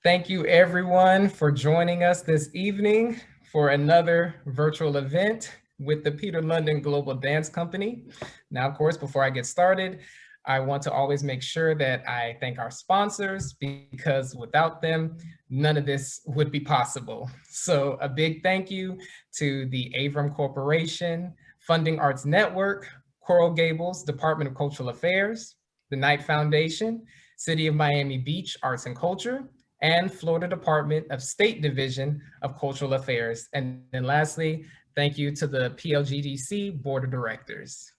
Thank you everyone for joining us this evening for another virtual event with the Peter London Global Dance Company. Now, of course, before I get started, I want to always make sure that I thank our sponsors because without them, none of this would be possible. So a big thank you to the Avram Corporation, Funding Arts Network, Coral Gables Department of Cultural Affairs, the Knight Foundation, City of Miami Beach Arts and Culture, and Florida Department of State Division of Cultural Affairs. And then lastly, thank you to the PLGDC Board of Directors.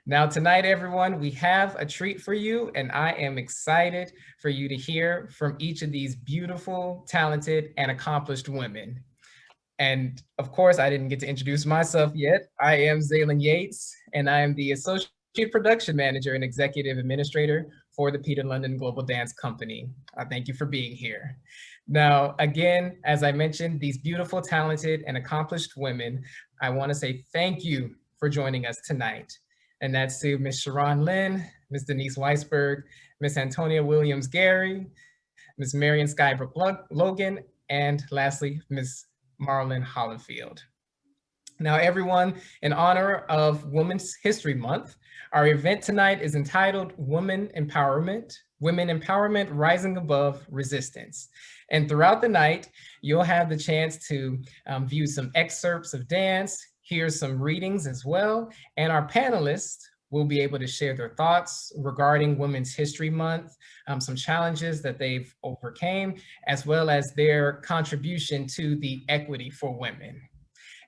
Now tonight, everyone, we have a treat for you, and I am excited for you to hear from each of these beautiful, talented, and accomplished women. And of course, I didn't get to introduce myself yet. I am Zaylin Yates, and I am the Associate Production Manager and Executive Administrator for the Peter London Global Dance Company. Thank you for being here. Now, again, as I mentioned, these beautiful, talented, and accomplished women, I want to say thank you for joining us tonight. And that's to Ms. Sharron Lynn, Ms. Denise Weisberg, Ms. Antonia Williams-Gary, Ms. Brook Logan, and lastly, Ms. Marilyn Holifield. Now, everyone, in honor of Women's History Month, our event tonight is entitled Women Empowerment, Rising Above Resistance. And throughout the night, you'll have the chance to view some excerpts of dance, hear some readings as well, and our panelists will be able to share their thoughts regarding Women's History Month, some challenges that they've overcame, as well as their contribution to the equity for women.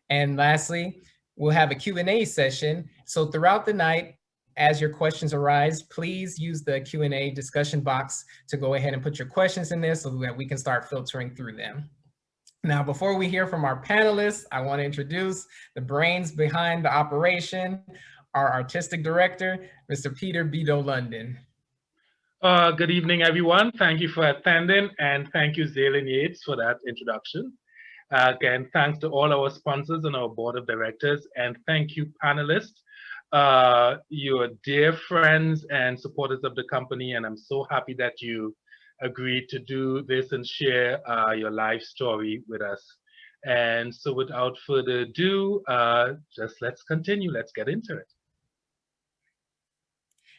And lastly, we'll have a Q&A session. So throughout the night, as your questions arise, please use the Q&A discussion box to go ahead and put your questions in there so that we can start filtering through them. Now, before we hear from our panelists, I want to introduce the brains behind the operation, our artistic director, Mr. Peter Beto London. Good evening, everyone. Thank you for attending, and thank you, Zaylin Yates, for that introduction. Again, thanks to all our sponsors and our board of directors, and thank you, panelists. You're dear friends and supporters of the company, and I'm so happy that you agreed to do this and share your life story with us. And so without further ado, just let's continue. Let's get into it.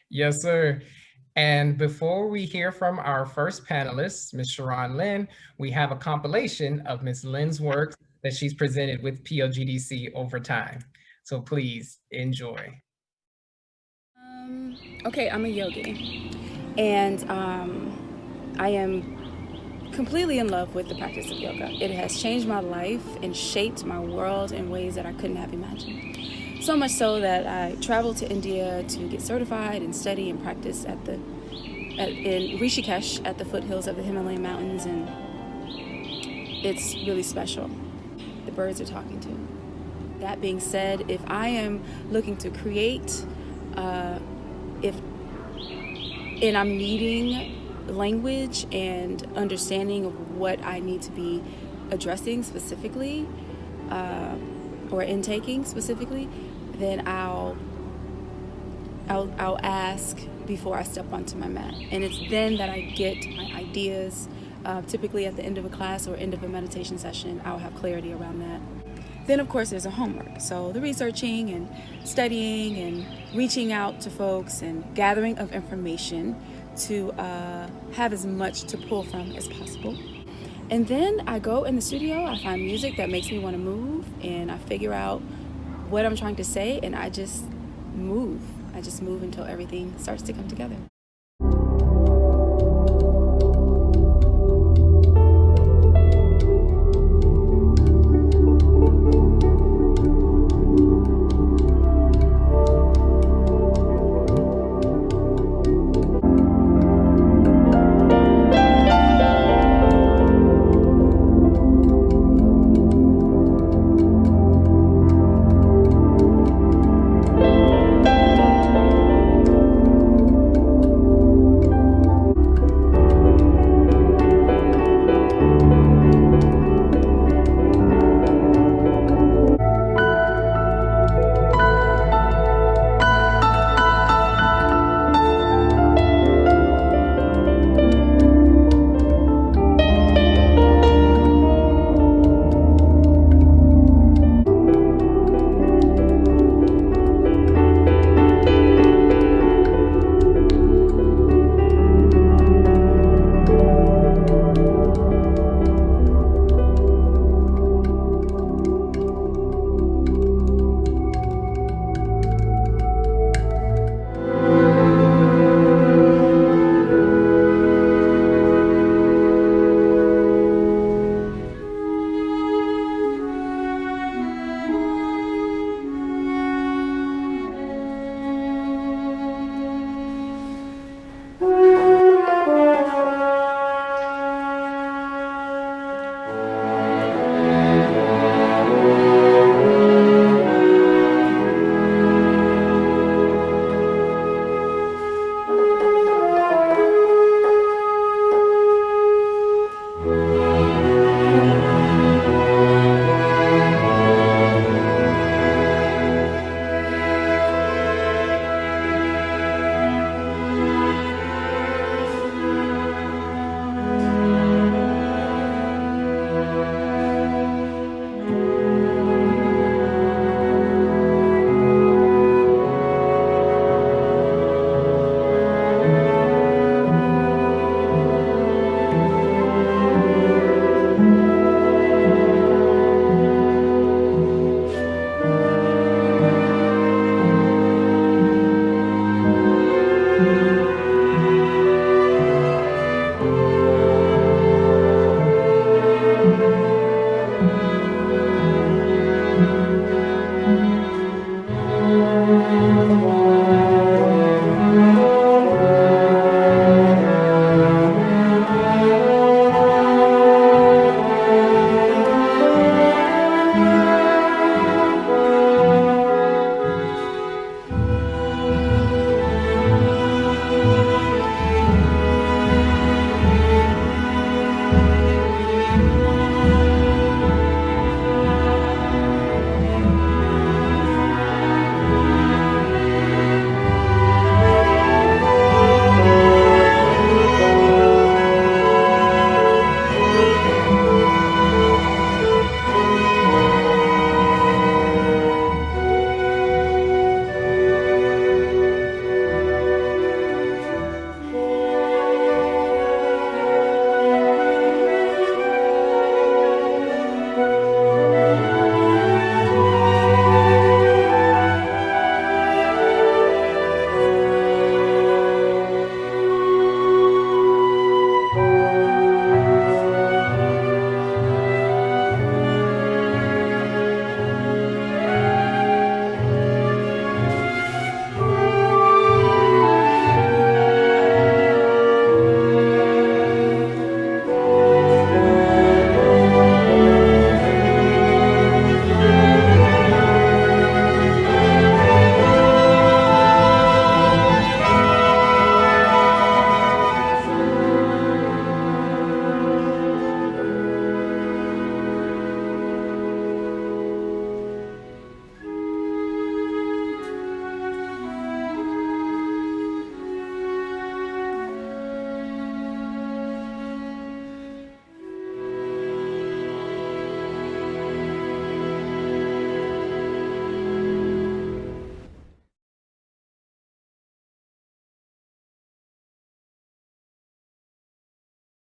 Yes, sir. And before we hear from our first panelist, Ms. Sharron Lynn, we have a compilation of Ms. Lynn's work that she's presented with PLGDC over time. So please enjoy. Okay, I'm a yogi, and I am completely in love with the practice of yoga. It has changed my life and shaped my world in ways that I couldn't have imagined. So much so that I traveled to India to get certified and study and practice in Rishikesh at the foothills of the Himalayan mountains, and it's really special. The birds are talking to. That being said, if I am looking to create, and I'm needing language and understanding of what I need to be addressing specifically, or intaking specifically, then I'll ask before I step onto my mat. And it's then that I get my ideas. Typically at the end of a class or end of a meditation session, I'll have clarity around that. Then of course there's a homework. So the researching and studying and reaching out to folks and gathering of information to have as much to pull from as possible. And then I go in the studio, I find music that makes me want to move, and I figure out what I'm trying to say, and I just move. I just move until everything starts to come together.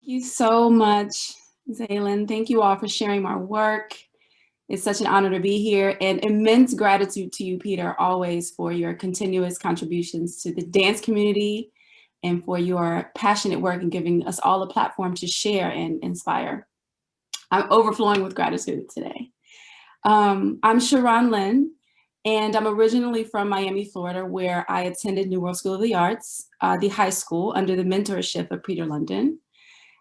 you so much, Zaylin. Thank you all for sharing my work. It's such an honor to be here, and immense gratitude to you, Peter, always for your continuous contributions to the dance community and for your passionate work and giving us all a platform to share and inspire. I'm overflowing with gratitude today. I'm Sharron Lynn, and I'm originally from Miami, Florida, where I attended New World School of the Arts, the high school, under the mentorship of Peter London.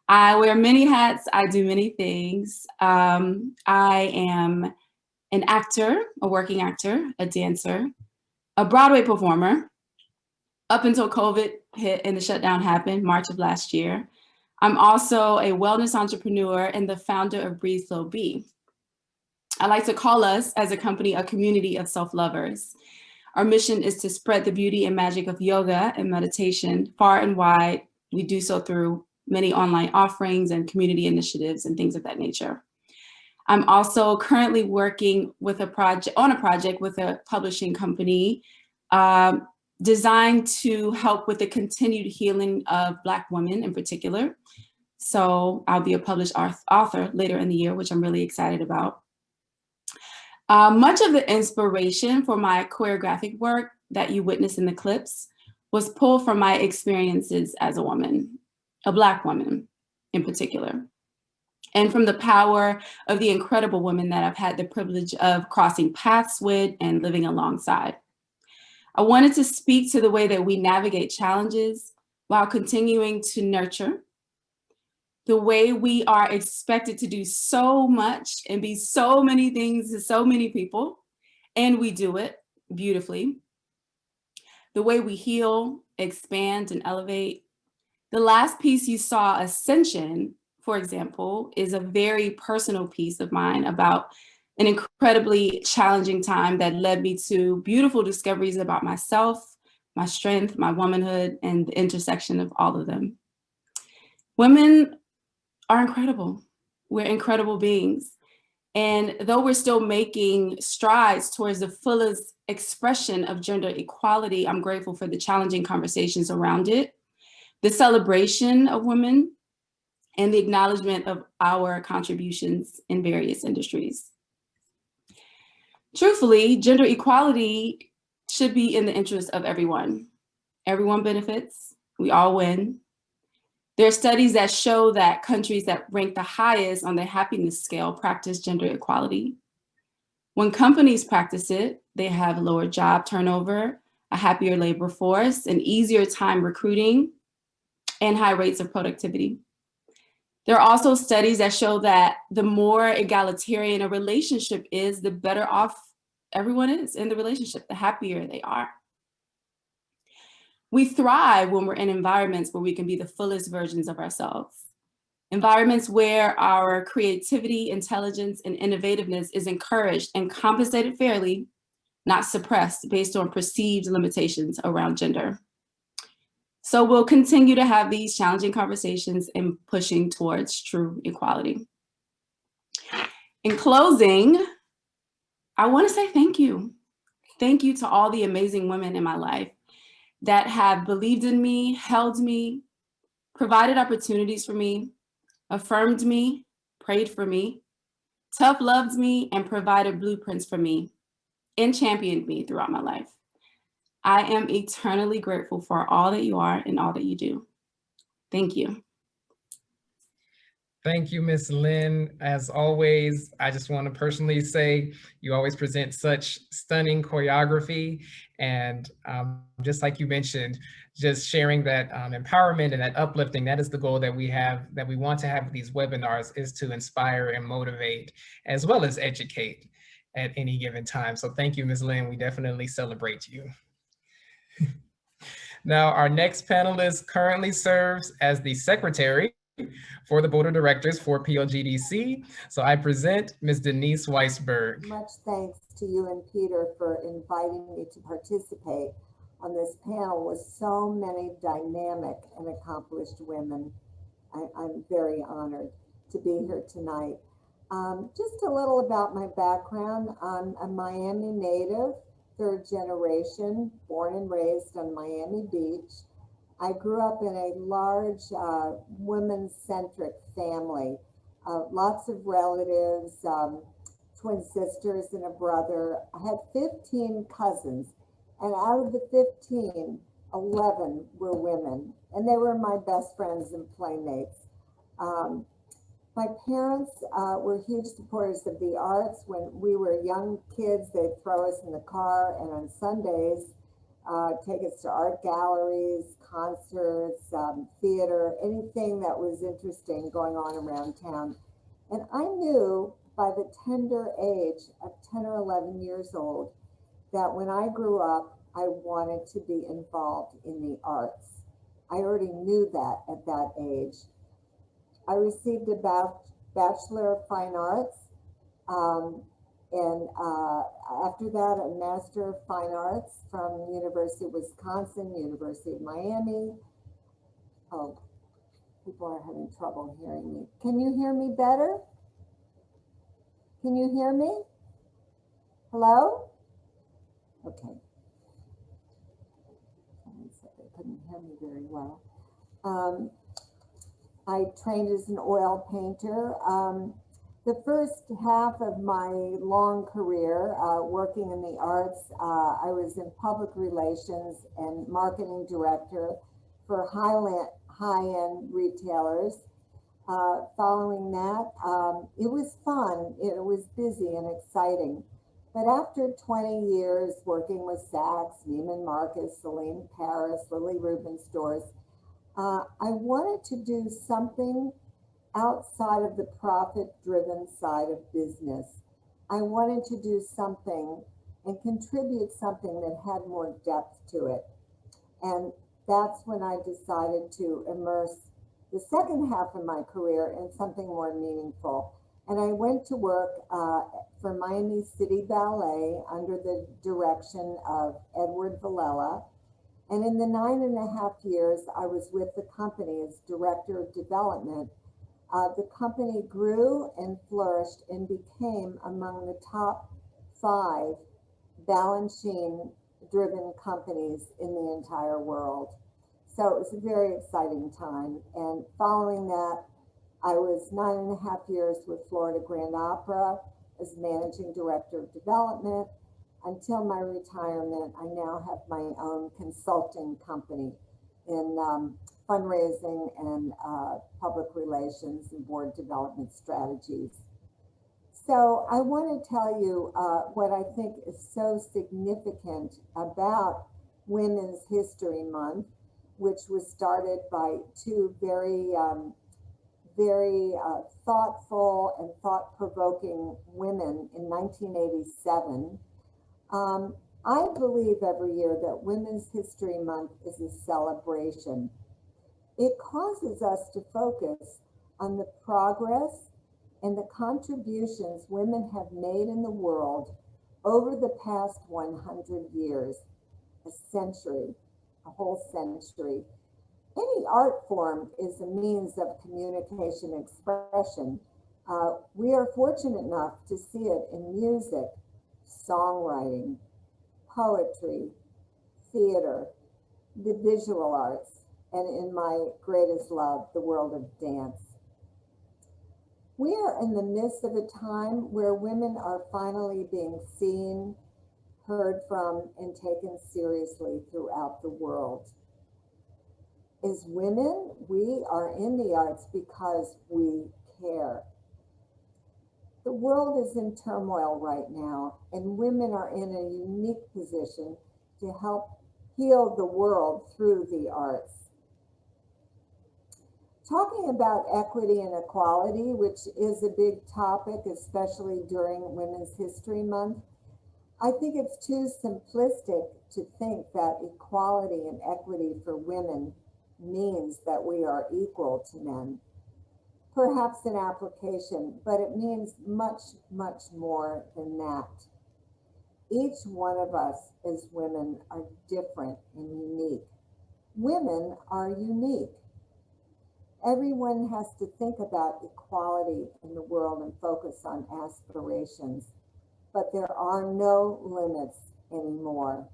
I wear many hats. I do many things. I am an actor, a working actor, a dancer, a Broadway performer, up until COVID hit and the shutdown happened, March of last year. I'm also a wellness entrepreneur and the founder of Breathe Flow Be. I like to call us as a company a community of self-lovers. Our mission is to spread the beauty and magic of yoga and meditation far and wide. We do so through many online offerings and community initiatives and things of that nature. I'm also currently working with on a project with a publishing company designed to help with the continued healing of Black women in particular. So I'll be a published author later in the year, which I'm really excited about. Much of the inspiration for my choreographic work that you witnessed in the clips was pulled from my experiences as a woman, a Black woman in particular, and from the power of the incredible women that I've had the privilege of crossing paths with and living alongside. I wanted to speak to the way that we navigate challenges while continuing to nurture, the way we are expected to do so much and be so many things to so many people, and we do it beautifully. The way we heal, expand, and elevate. The last piece you saw, Ascension, for example, is a very personal piece of mine about an incredibly challenging time that led me to beautiful discoveries about myself, my strength, my womanhood, and the intersection of all of them. Women are incredible. We're incredible beings. And though we're still making strides towards the fullest expression of gender equality, I'm grateful for the challenging conversations around it, the celebration of women, and the acknowledgement of our contributions in various industries. Truthfully, gender equality should be in the interest of everyone. Everyone benefits, we all win. There are studies that show that countries that rank the highest on the happiness scale practice gender equality. When companies practice it, they have lower job turnover, a happier labor force, an easier time recruiting, and high rates of productivity. There are also studies that show that the more egalitarian a relationship is, the better off everyone is in the relationship, the happier they are. We thrive when we're in environments where we can be the fullest versions of ourselves. Environments where our creativity, intelligence, and innovativeness is encouraged and compensated fairly, not suppressed based on perceived limitations around gender. So we'll continue to have these challenging conversations and pushing towards true equality. In closing, I want to say thank you. Thank you to all the amazing women in my life that have believed in me, held me, provided opportunities for me, affirmed me, prayed for me, tough loved me, and provided blueprints for me, and championed me throughout my life. I am eternally grateful for all that you are and all that you do. Thank you. Thank you, Ms. Lynn. As always, I just want to personally say you always present such stunning choreography. And just like you mentioned, just sharing that empowerment and that uplifting, that is the goal that we have, that we want to have these webinars, is to inspire and motivate, as well as educate at any given time. So thank you, Ms. Lynn. We definitely celebrate you. Now, our next panelist currently serves as the secretary for the board of directors for PLGDC. So I present Ms. Denise Weisberg. Much thanks to you and Peter for inviting me to participate on this panel with so many dynamic and accomplished women. I'm very honored to be here tonight. Just a little about my background. I'm a Miami native, third generation, born and raised on Miami Beach. I grew up in a large women-centric family, lots of relatives, twin sisters and a brother. I had 15 cousins, and out of the 15, 11 were women, and they were my best friends and playmates. My parents were huge supporters of the arts. When we were young kids, they'd throw us in the car, and on Sundays, take us to art galleries, concerts, theater, anything that was interesting going on around town. And I knew by the tender age of 10 or 11 years old that when I grew up, I wanted to be involved in the arts. I already knew that at that age. I received a Bachelor of Fine Arts, and after that, a Master of Fine Arts from University of Wisconsin, University of Miami. Oh, people are having trouble hearing me. Can you hear me better? Can you hear me? Hello? Okay. Someone said they couldn't hear me very well. I trained as an oil painter. The first half of my long career working in the arts, I was in public relations and marketing director for high-end retailers. Following that, it was fun. It was busy and exciting. But after 20 years working with Saks, Neiman Marcus, Celine Paris, Lily Rubin stores, I wanted to do something outside of the profit-driven side of business. I wanted to do something and contribute something that had more depth to it. And that's when I decided to immerse the second half of my career in something more meaningful. And I went to work for Miami City Ballet under the direction of Edward Villela. And in the 9.5 years I was with the company as director of development, the company grew and flourished and became among the top 5 Balanchine-driven companies in the entire world. So it was a very exciting time. And following that, I was 9.5 years with Florida Grand Opera as managing director of development. Until my retirement, I now have my own consulting company in fundraising and public relations and board development strategies. So I want to tell you what I think is so significant about Women's History Month, which was started by 2 very thoughtful and thought-provoking women in 1987. I believe every year that Women's History Month is a celebration. It causes us to focus on the progress and the contributions women have made in the world over the past 100 years, a century, a whole century. Any art form is a means of communication and expression. We are fortunate enough to see it in music, songwriting, poetry, theater, the visual arts, and in my greatest love, the world of dance. We are in the midst of a time where women are finally being seen, heard from, and taken seriously throughout the world. As women, we are in the arts because we care. The world is in turmoil right now, and women are in a unique position to help heal the world through the arts. Talking about equity and equality, which is a big topic, especially during Women's History Month, I think it's too simplistic to think that equality and equity for women means that we are equal to men. Perhaps an application, but it means much, much more than that. Each one of us as women are different and unique. Women are unique. Everyone has to think about equality in the world and focus on aspirations, but there are no limits anymore.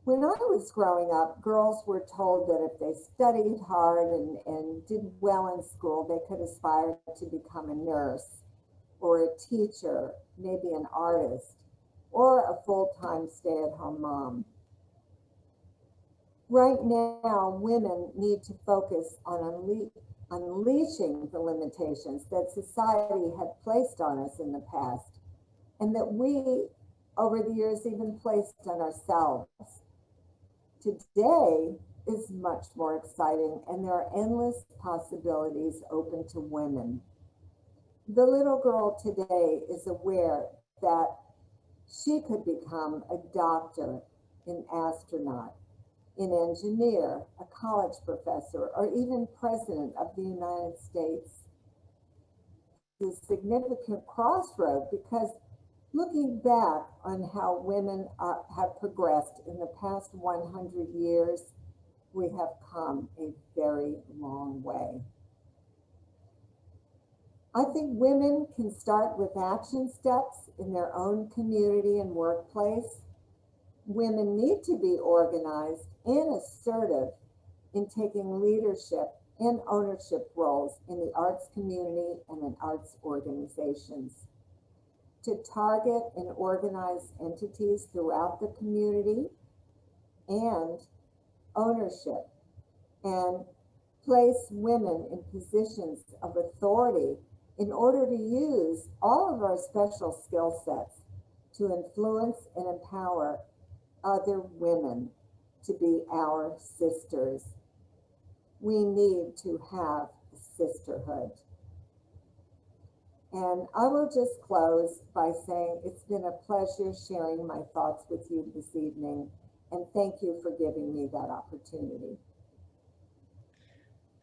When I was growing up, girls were told that if they studied hard and did well in school, they could aspire to become a nurse or a teacher, maybe an artist, or a full-time stay-at-home mom. Right now, women need to focus on unleashing the limitations that society had placed on us in the past, and that we, over the years, even placed on ourselves. Today is much more exciting, and there are endless possibilities open to women. The little girl today is aware that she could become a doctor, an astronaut, an engineer, a college professor, or even president of the United States. It's a significant crossroad because looking back on how women have progressed in the past 100 years, we have come a very long way. I think women can start with action steps in their own community and workplace. Women need to be organized and assertive in taking leadership and ownership roles in the arts community and in arts organizations. To target and organize entities throughout the community and ownership, and place women in positions of authority in order to use all of our special skill sets to influence and empower other women to be our sisters. We need to have a sisterhood. And I will just close by saying it's been a pleasure sharing my thoughts with you this evening, and thank you for giving me that opportunity.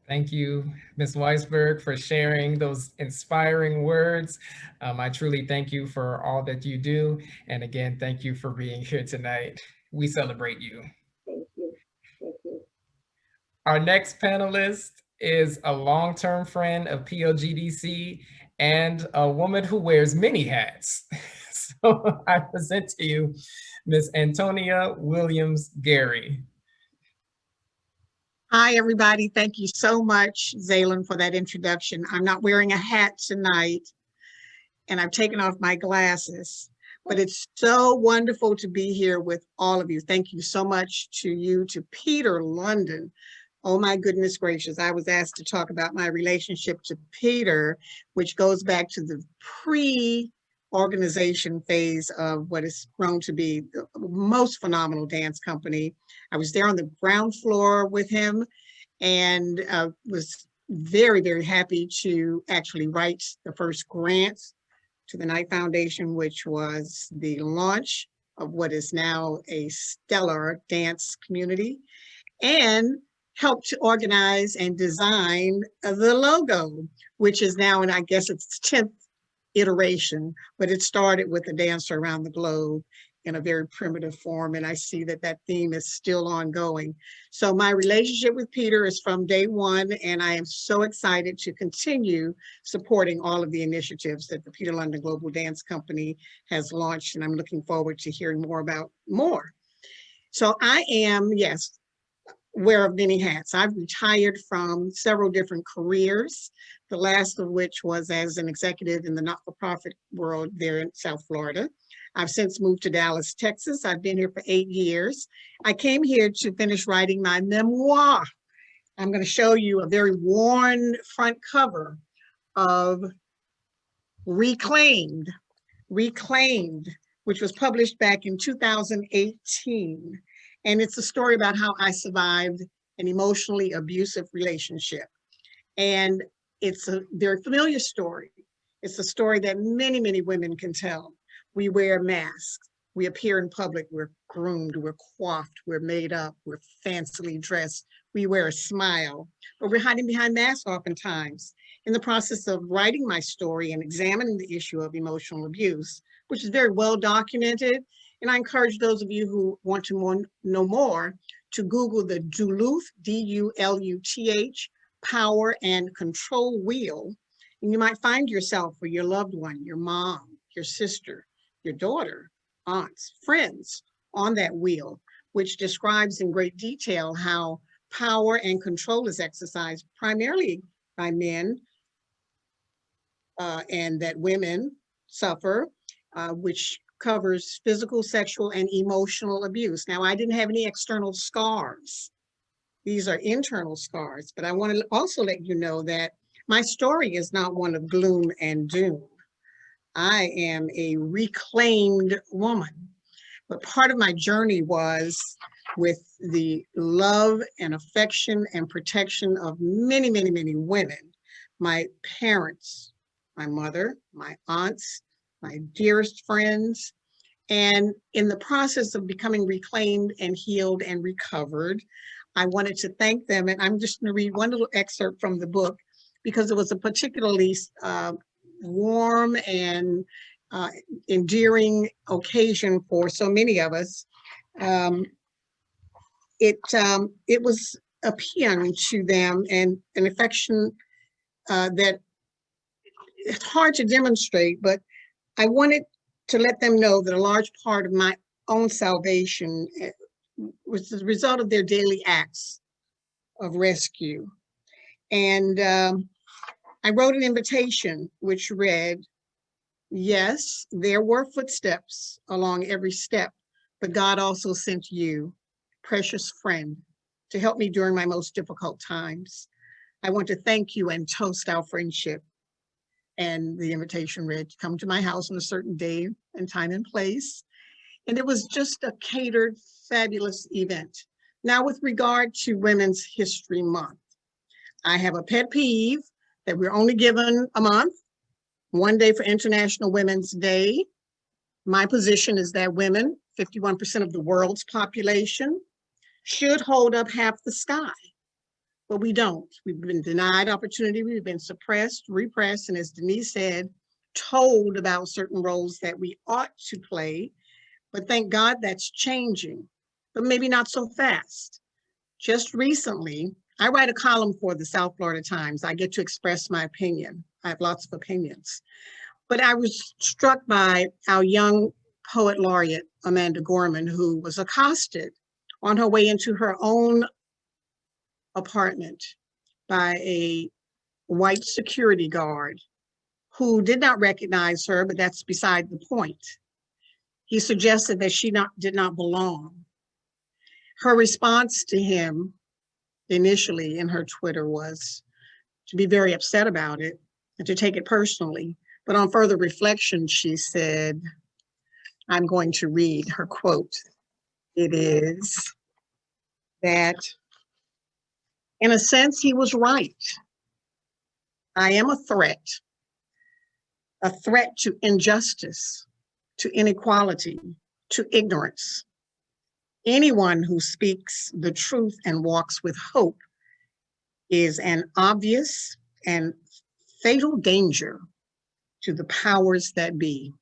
Thank you, Ms. Weisberg, for sharing those inspiring words. I truly thank you for all that you do. And again, thank you for being here tonight. We celebrate you. Thank you. Thank you. Our next panelist is a long-term friend of PLGDC and a woman who wears many hats. So I present to you Ms. Antonia Williams-Gary. Hi, everybody. Thank you so much, Zaylin, for that introduction. I'm not wearing a hat tonight, and I've taken off my glasses, but it's so wonderful to be here with all of you. Thank you so much to Peter London. Oh my goodness gracious. I was asked to talk about my relationship to Peter, which goes back to the pre-organization phase of what has grown to be the most phenomenal dance company. I was there on the ground floor with him and was very, very happy to actually write the first grant to the Knight Foundation, which was the launch of what is now a stellar dance community, and helped to organize and design the logo, which is now, and I guess it's 10th iteration, but it started with a dancer around the globe in a very primitive form. And I see that that theme is still ongoing. So my relationship with Peter is from day one, and I am so excited to continue supporting all of the initiatives that the Peter London Global Dance Company has launched. And I'm looking forward to hearing more about more. So I am, yes, wear of many hats. I've retired from several different careers, the last of which was as an executive in the not-for-profit world there in South Florida. I've since moved to Dallas, Texas. I've been here for 8 years. I came here to finish writing my memoir. I'm going to show you a very worn front cover of Reclaimed, which was published back in 2018. And it's a story about how I survived an emotionally abusive relationship. And it's a very familiar story. It's a story that many, many women can tell. We wear masks. We appear in public. We're groomed. We're coiffed. We're made up. We're fancily dressed. We wear a smile, but we're hiding behind masks oftentimes. In the process of writing my story and examining the issue of emotional abuse, which is very well documented, and I encourage those of you who want to know more to Google the Duluth, D-U-L-U-T-H, Power and Control Wheel. And you might find yourself or your loved one, your mom, your sister, your daughter, aunts, friends on that wheel, which describes in great detail how power and control is exercised primarily by men, and that women suffer, which covers physical, sexual, and emotional abuse. Now, I didn't have any external scars. These are internal scars, but I want to also let you know that my story is not one of gloom and doom. I am a reclaimed woman, but part of my journey was with the love and affection and protection of many, many, many women. My parents, my mother, my aunts, my dearest friends. And in the process of becoming reclaimed and healed and recovered, I wanted to thank them. And I'm just going to read one little excerpt from the book because it was a particularly warm and endearing occasion for so many of us. It was a paean to them and an affection that it's hard to demonstrate, but I wanted to let them know that a large part of my own salvation was the result of their daily acts of rescue. And I wrote an invitation which read, yes, there were footsteps along every step, but God also sent you, precious friend, to help me during my most difficult times. I want to thank you and toast our friendship. And the invitation read, come to my house on a certain day and time and place. And it was just a catered, fabulous event. Now, with regard to Women's History Month, I have a pet peeve that we're only given a month, one day for International Women's Day. My position is that women, 51% of the world's population, should hold up half the sky, but we don't. We've been denied opportunity, we've been suppressed, repressed, and as Denise said, told about certain roles that we ought to play, but thank God that's changing, but maybe not so fast. Just recently, I write a column for the South Florida Times. I get to express my opinion. I have lots of opinions, but I was struck by our young poet laureate, Amanda Gorman, who was accosted on her way into her own apartment by a white security guard who did not recognize her, but that's beside the point. He suggested that she did not belong. Her response to him initially in her Twitter was to be very upset about it and to take it personally. But on further reflection, she said, I'm going to read her quote. It is that, in a sense, he was right. I am a threat to injustice, to inequality, to ignorance. Anyone who speaks the truth and walks with hope is an obvious and fatal danger to the powers that be,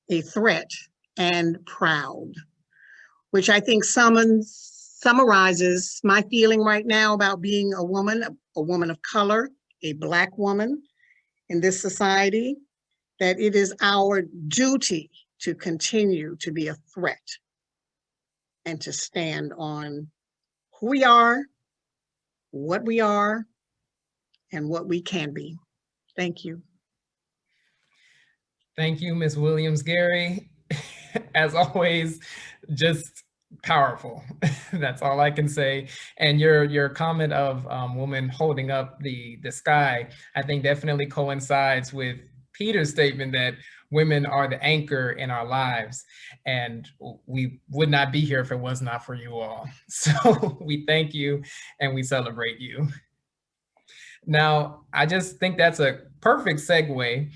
a threat and proud, which I think summarizes my feeling right now about being a woman of color, a Black woman in this society, that it is our duty to continue to be a threat and to stand on who we are, and what we can be. Thank you. Thank you, Ms. Williams-Gary. As always, just powerful. That's all I can say. And your comment of woman holding up the sky, I think definitely coincides with Peter's statement that women are the anchor in our lives, and we would not be here if it was not for you all. So we thank you and we celebrate you. Now, I just think that's a perfect segue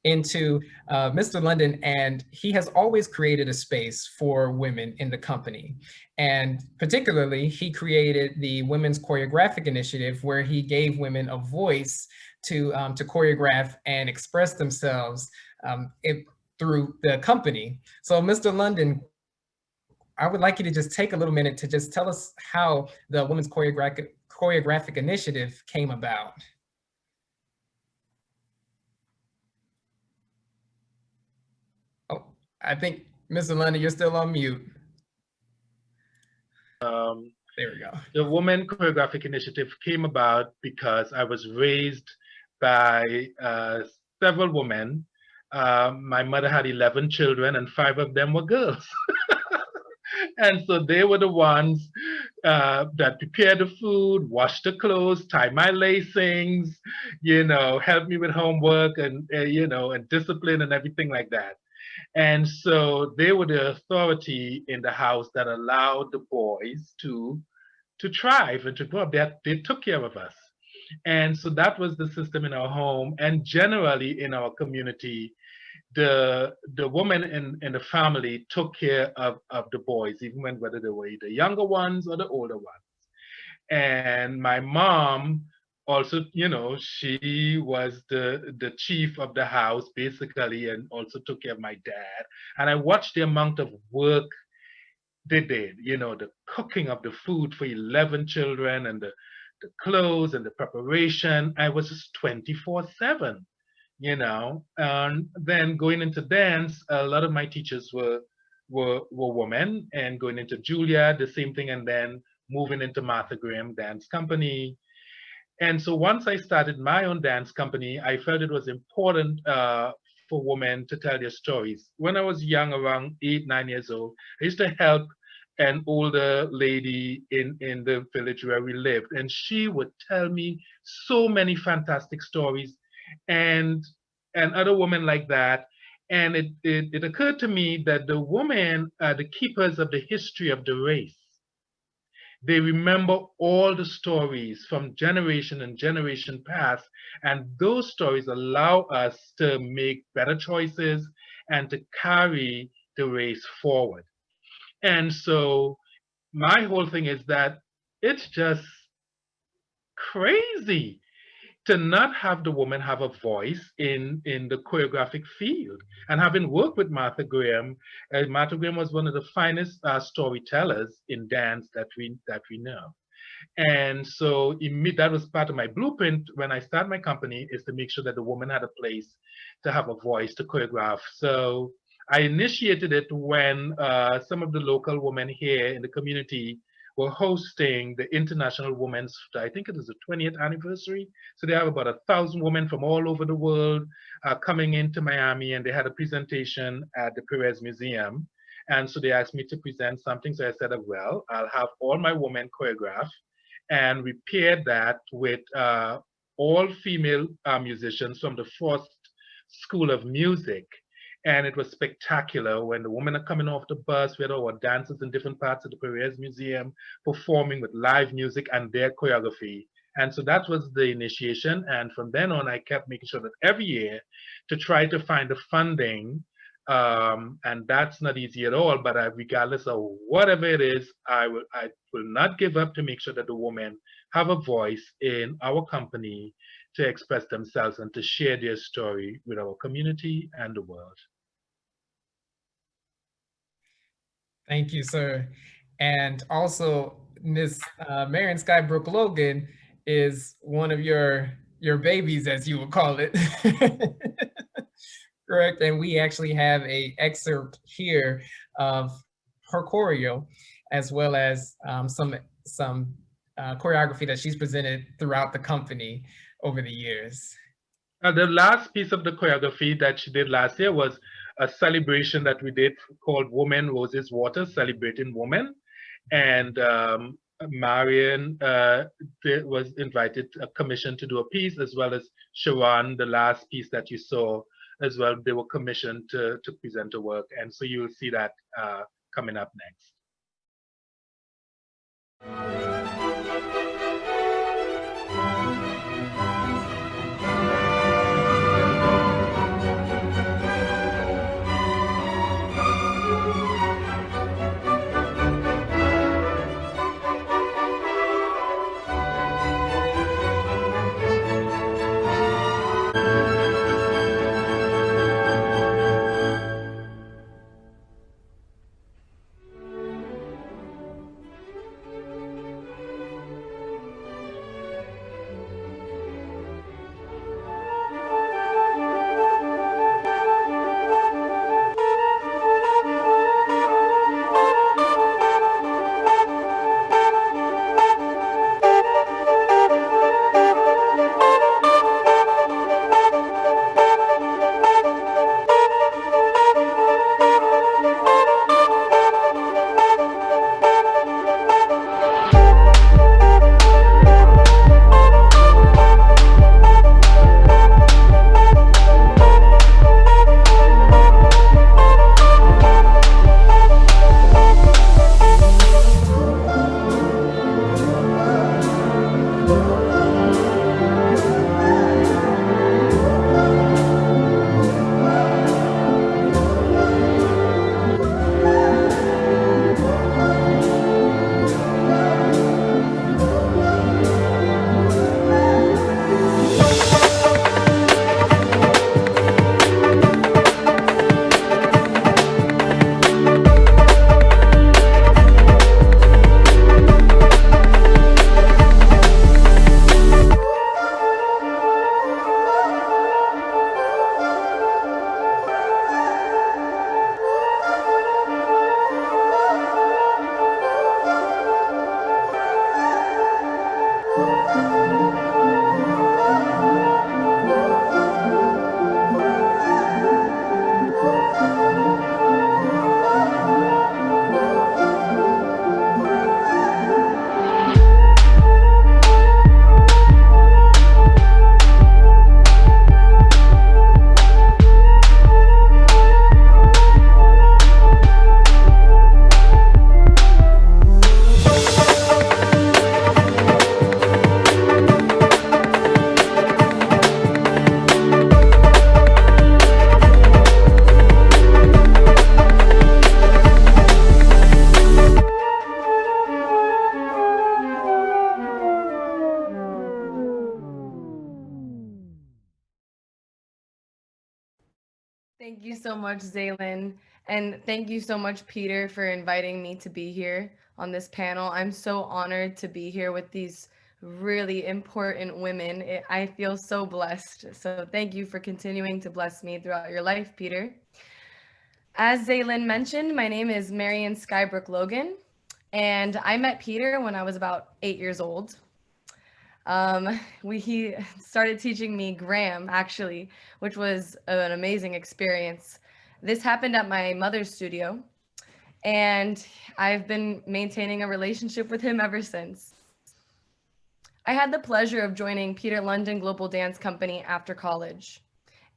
into Mr. London, and he has always created a space for women in the company. And particularly, he created the Women's Choreographic Initiative, where he gave women a voice to choreograph and express themselves through the company. So Mr. London, I would like you to just take a little minute to just tell us how the Women's Choreographic Initiative came about. I think, Mr. London, you're still on mute. There we go. The Women Choreographic Initiative came about because I was raised by several women. My mother had 11 children and 5 of them were girls. And so they were the ones that prepared the food, washed the clothes, tied my lacings, helped me with homework and, and discipline and everything like that. And so they were the authority in the house that allowed the boys to thrive and to grow up. They took care of us. And so that was the system in our home and generally in our community. The woman in the family took care of the boys, even whether they were the younger ones or the older ones. And my mom also, she was the chief of the house basically, and also took care of my dad. And I watched the amount of work they did, the cooking of the food for 11 children and the clothes and the preparation. I was just 24/7. And then going into dance, a lot of my teachers were women, and going into Juilliard, the same thing, and then moving into Martha Graham Dance Company. And so once I started my own dance company, I felt it was important for women to tell their stories. When I was young, around 8, 9 years old, I used to help an older lady in the village where we lived, and she would tell me so many fantastic stories, and other women like that. And it occurred to me that the women are the keepers of the history of the race. They remember all the stories from generation and generation past, and those stories allow us to make better choices and to carry the race forward. And so my whole thing is that it's just crazy to not have the woman have a voice in the choreographic field. And having worked with Martha Graham was one of the finest storytellers in dance that we know. And so that was part of my blueprint when I started my company, is to make sure that the woman had a place to have a voice to choreograph. So I initiated it when some of the local women here in the community were hosting the International Women's, I think it is the 20th anniversary. So they have about 1,000 women from all over the world coming into Miami, and they had a presentation at the Perez Museum. And so they asked me to present something. So I said, well, I'll have all my women choreograph, and we paired that with all female musicians from the Frost School of Music. And it was spectacular. When the women are coming off the bus, we had our dancers in different parts of the Perez Museum performing with live music and their choreography. And so that was the initiation. And from then on, I kept making sure that every year to try to find the funding, and that's not easy at all, but regardless of whatever it is, I will not give up to make sure that the women have a voice in our company to express themselves and to share their story with our community and the world. Thank you, sir. And also, Miss Marion Sky Brook Logan is one of your babies, as you would call it. Correct. And we actually have an excerpt here of her choreo, as well as some choreography that she's presented throughout the company over the years. The last piece of the choreography that she did last year was a celebration that we did called Women Roses Water, Celebrating Women. And Marion was invited, commissioned to do a piece, as well as Sharron, the last piece that you saw as well. They were commissioned to present a work. And so you'll see that coming up next. Thank you so much, Zaylin. And thank you so much, Peter, for inviting me to be here on this panel. I'm so honored to be here with these really important women. I feel so blessed. So thank you for continuing to bless me throughout your life, Peter. As Zaylin mentioned, my name is Marion Brook Logan, and I met Peter when I was about 8 years old. He started teaching me Graham, actually, which was an amazing experience. This happened at my mother's studio, and I've been maintaining a relationship with him ever since. I had the pleasure of joining Peter London Global Dance Company after college,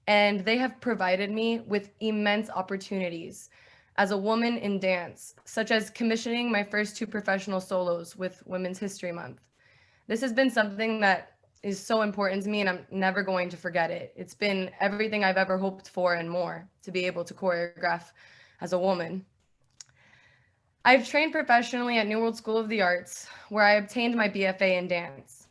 and they have provided me with immense opportunities as a woman in dance, such as commissioning my first 2 professional solos with Women's History Month. This has been something that is so important to me, and I'm never going to forget it. It's been everything I've ever hoped for and more, to be able to choreograph as a woman. I've trained professionally at New World School of the Arts, where I obtained my BFA in dance.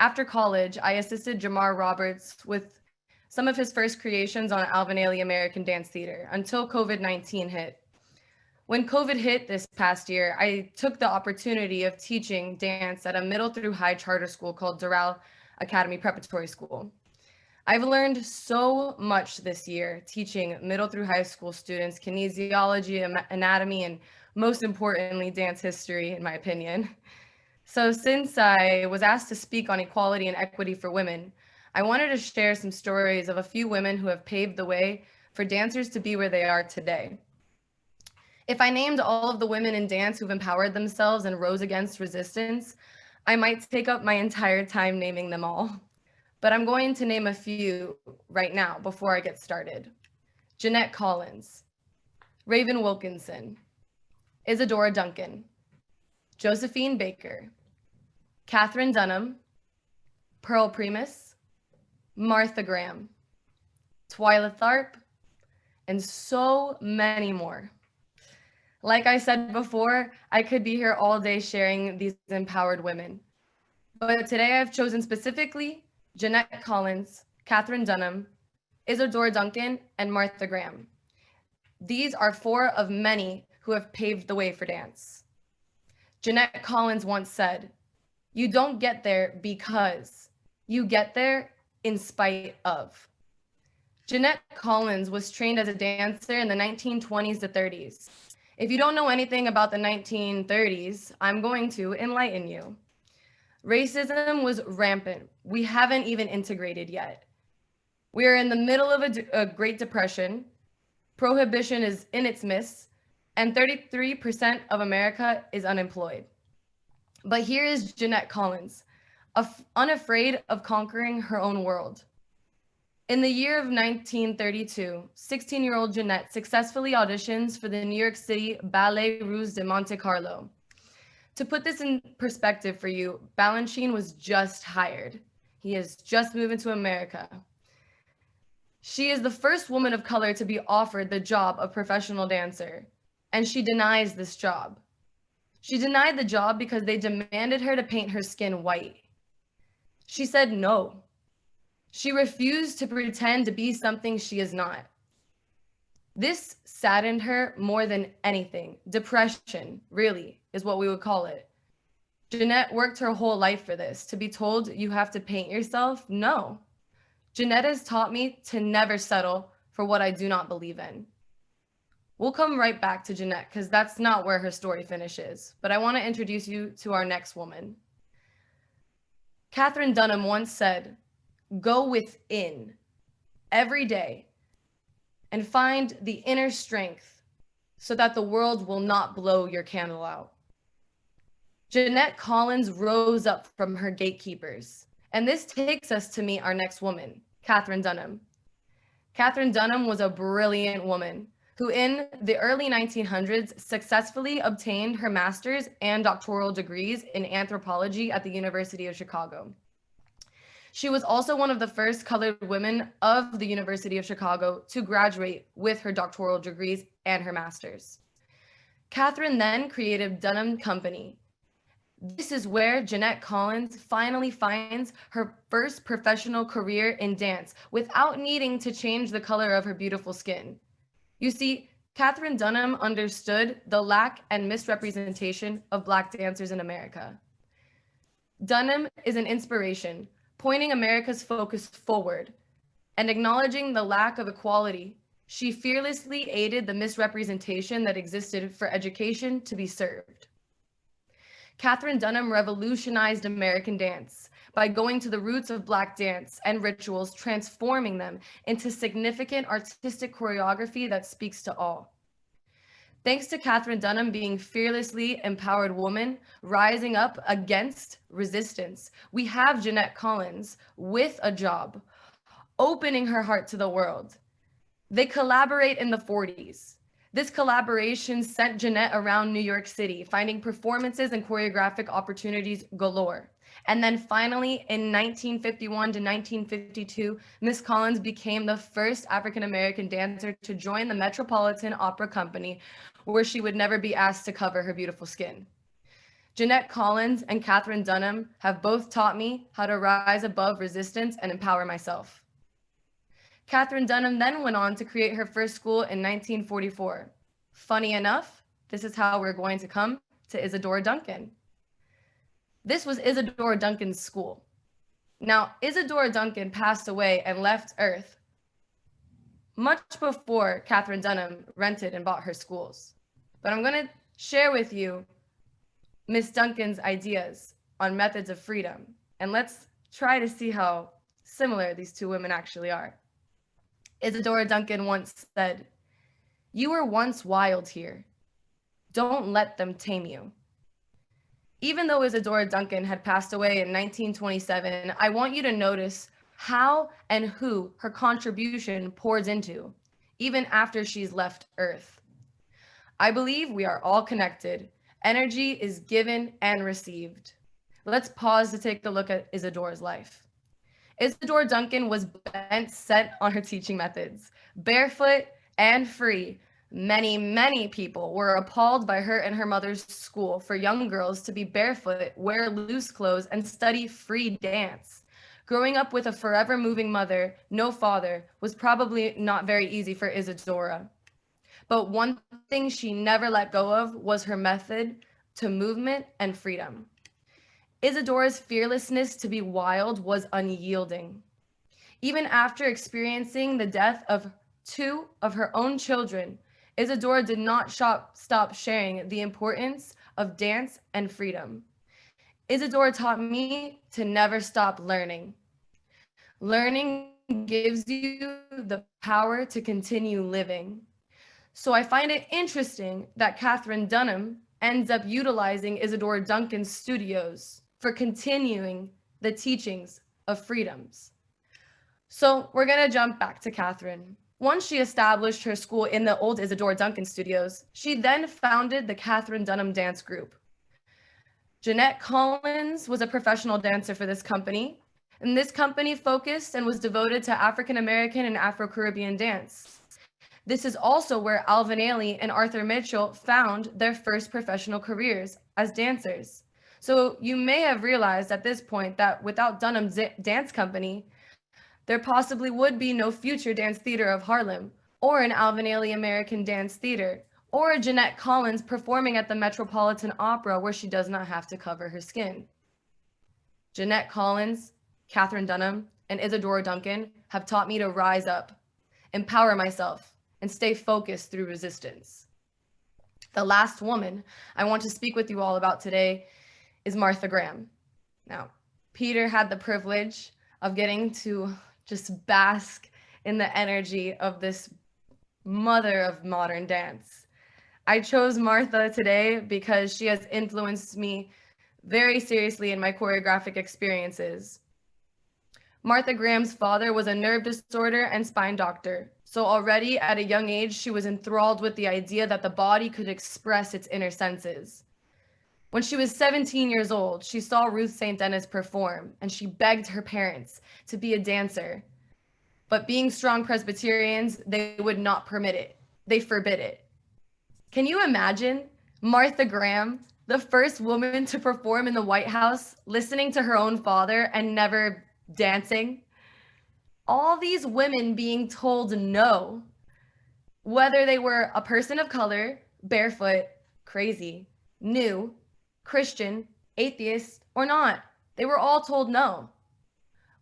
After college, I assisted Jamar Roberts with some of his first creations on Alvin Ailey American Dance Theater until COVID-19 hit. When COVID hit this past year, I took the opportunity of teaching dance at a middle through high charter school called Doral Academy Preparatory School. I've learned so much this year teaching middle through high school students kinesiology, anatomy, and most importantly, dance history, in my opinion. So since I was asked to speak on equality and equity for women, I wanted to share some stories of a few women who have paved the way for dancers to be where they are today. If I named all of the women in dance who've empowered themselves and rose against resistance, I might take up my entire time naming them all. But I'm going to name a few right now before I get started. Jeanette Collins, Raven Wilkinson, Isadora Duncan, Josephine Baker, Catherine Dunham, Pearl Primus, Martha Graham, Twyla Tharp, and so many more. Like I said before, I could be here all day sharing these empowered women. But today I've chosen specifically Jeanette Collins, Catherine Dunham, Isadora Duncan, and Martha Graham. These are 4 of many who have paved the way for dance. Jeanette Collins once said, "You don't get there because, you get there in spite of." Jeanette Collins was trained as a dancer in the 1920s to 30s. If you don't know anything about the 1930s, I'm going to enlighten you. Racism was rampant. We haven't even integrated yet. We are in the middle of a Great Depression. Prohibition is in its midst, and 33% of America is unemployed. But here is Jeanette Collins, unafraid of conquering her own world. In the year of 1932, 16-year-old Jeanette successfully auditions for the New York City Ballet Russe de Monte Carlo. To put this in perspective for you, Balanchine was just hired. He has just moved into America. She is the first woman of color to be offered the job of professional dancer, and she denies this job. She denied the job because they demanded her to paint her skin white. She said no. She refused to pretend to be something she is not. This saddened her more than anything. Depression, really, is what we would call it. Jeanette worked her whole life for this. To be told you have to paint yourself? No. Jeanette has taught me to never settle for what I do not believe in. We'll come right back to Jeanette because that's not where her story finishes, but I want to introduce you to our next woman. Catherine Dunham once said, "Go within every day and find the inner strength so that the world will not blow your candle out." Jeanette Collins rose up from her gatekeepers. And this takes us to meet our next woman, Catherine Dunham. Catherine Dunham was a brilliant woman who in the early 1900s successfully obtained her master's and doctoral degrees in anthropology at the University of Chicago. She was also one of the first colored women of the University of Chicago to graduate with her doctoral degrees and her master's. Catherine then created Dunham Company. This is where Jeanette Collins finally finds her first professional career in dance without needing to change the color of her beautiful skin. You see, Katherine Dunham understood the lack and misrepresentation of Black dancers in America. Dunham is an inspiration, pointing America's focus forward and acknowledging the lack of equality. She fearlessly aided the misrepresentation that existed for education to be served. Katherine Dunham revolutionized American dance by going to the roots of Black dance and rituals, transforming them into significant artistic choreography that speaks to all. Thanks to Katherine Dunham being fearlessly empowered woman, rising up against resistance, we have Jeanette Collins with a job, opening her heart to the world. They collaborate in the 40s. This collaboration sent Jeanette around New York City, finding performances and choreographic opportunities galore. And then finally, in 1951 to 1952, Miss Collins became the first African-American dancer to join the Metropolitan Opera Company, where she would never be asked to cover her beautiful skin. Jeanette Collins and Katherine Dunham have both taught me how to rise above resistance and empower myself. Katherine Dunham then went on to create her first school in 1944. Funny enough, this is how we're going to come to Isadora Duncan. This was Isadora Duncan's school. Now, Isadora Duncan passed away and left Earth much before Katherine Dunham rented and bought her schools. But I'm going to share with you Miss Duncan's ideas on methods of freedom, and let's try to see how similar these two women actually are. Isadora Duncan once said, "You were once wild here. Don't let them tame you." Even though Isadora Duncan had passed away in 1927, I want you to notice how and who her contribution pours into, even after she's left Earth. I believe we are all connected. Energy is given and received. Let's pause to take a look at Isadora's life. Isadora Duncan was bent set on her teaching methods. Barefoot and free, many people were appalled by her and her mother's school for young girls to be barefoot, wear loose clothes, and study free dance. Growing up with a forever moving mother, no father, was probably not very easy for Isadora. But one thing she never let go of was her method to movement and freedom. Isadora's fearlessness to be wild was unyielding. Even after experiencing the death of 2 of her own children, Isadora did not stop sharing the importance of dance and freedom. Isadora taught me to never stop learning. Learning gives you the power to continue living. So I find it interesting that Katherine Dunham ends up utilizing Isadora Duncan's studios for continuing the teachings of freedoms. So we're gonna jump back to Katherine. Once she established her school in the old Isadora Duncan studios, she then founded the Katherine Dunham Dance Group. Jeanette Collins was a professional dancer for this company, and this company focused and was devoted to African American and Afro-Caribbean dance. This is also where Alvin Ailey and Arthur Mitchell found their first professional careers as dancers. So you may have realized at this point that without Dunham's dance company, there possibly would be no future Dance Theater of Harlem, or an Alvin Ailey American Dance Theater, or a Jeanette Collins performing at the Metropolitan Opera where she does not have to cover her skin. Jeanette Collins, Katherine Dunham, and Isadora Duncan have taught me to rise up, empower myself, and stay focused through resistance. The last woman I want to speak with you all about today is Martha Graham. Now, Peter had the privilege of getting to just bask in the energy of this mother of modern dance. I chose Martha today because she has influenced me very seriously in my choreographic experiences. Martha Graham's father was a nerve disorder and spine doctor, so already at a young age, she was enthralled with the idea that the body could express its inner senses. When she was 17 years old, she saw Ruth St. Denis perform, and she begged her parents to be a dancer. But being strong Presbyterians, they would not permit it. They forbid it. Can you imagine Martha Graham, the first woman to perform in the White House, listening to her own father and never dancing? All these women being told no. Whether they were a person of color, barefoot, crazy, new, Christian, atheist, or not, they were all told no.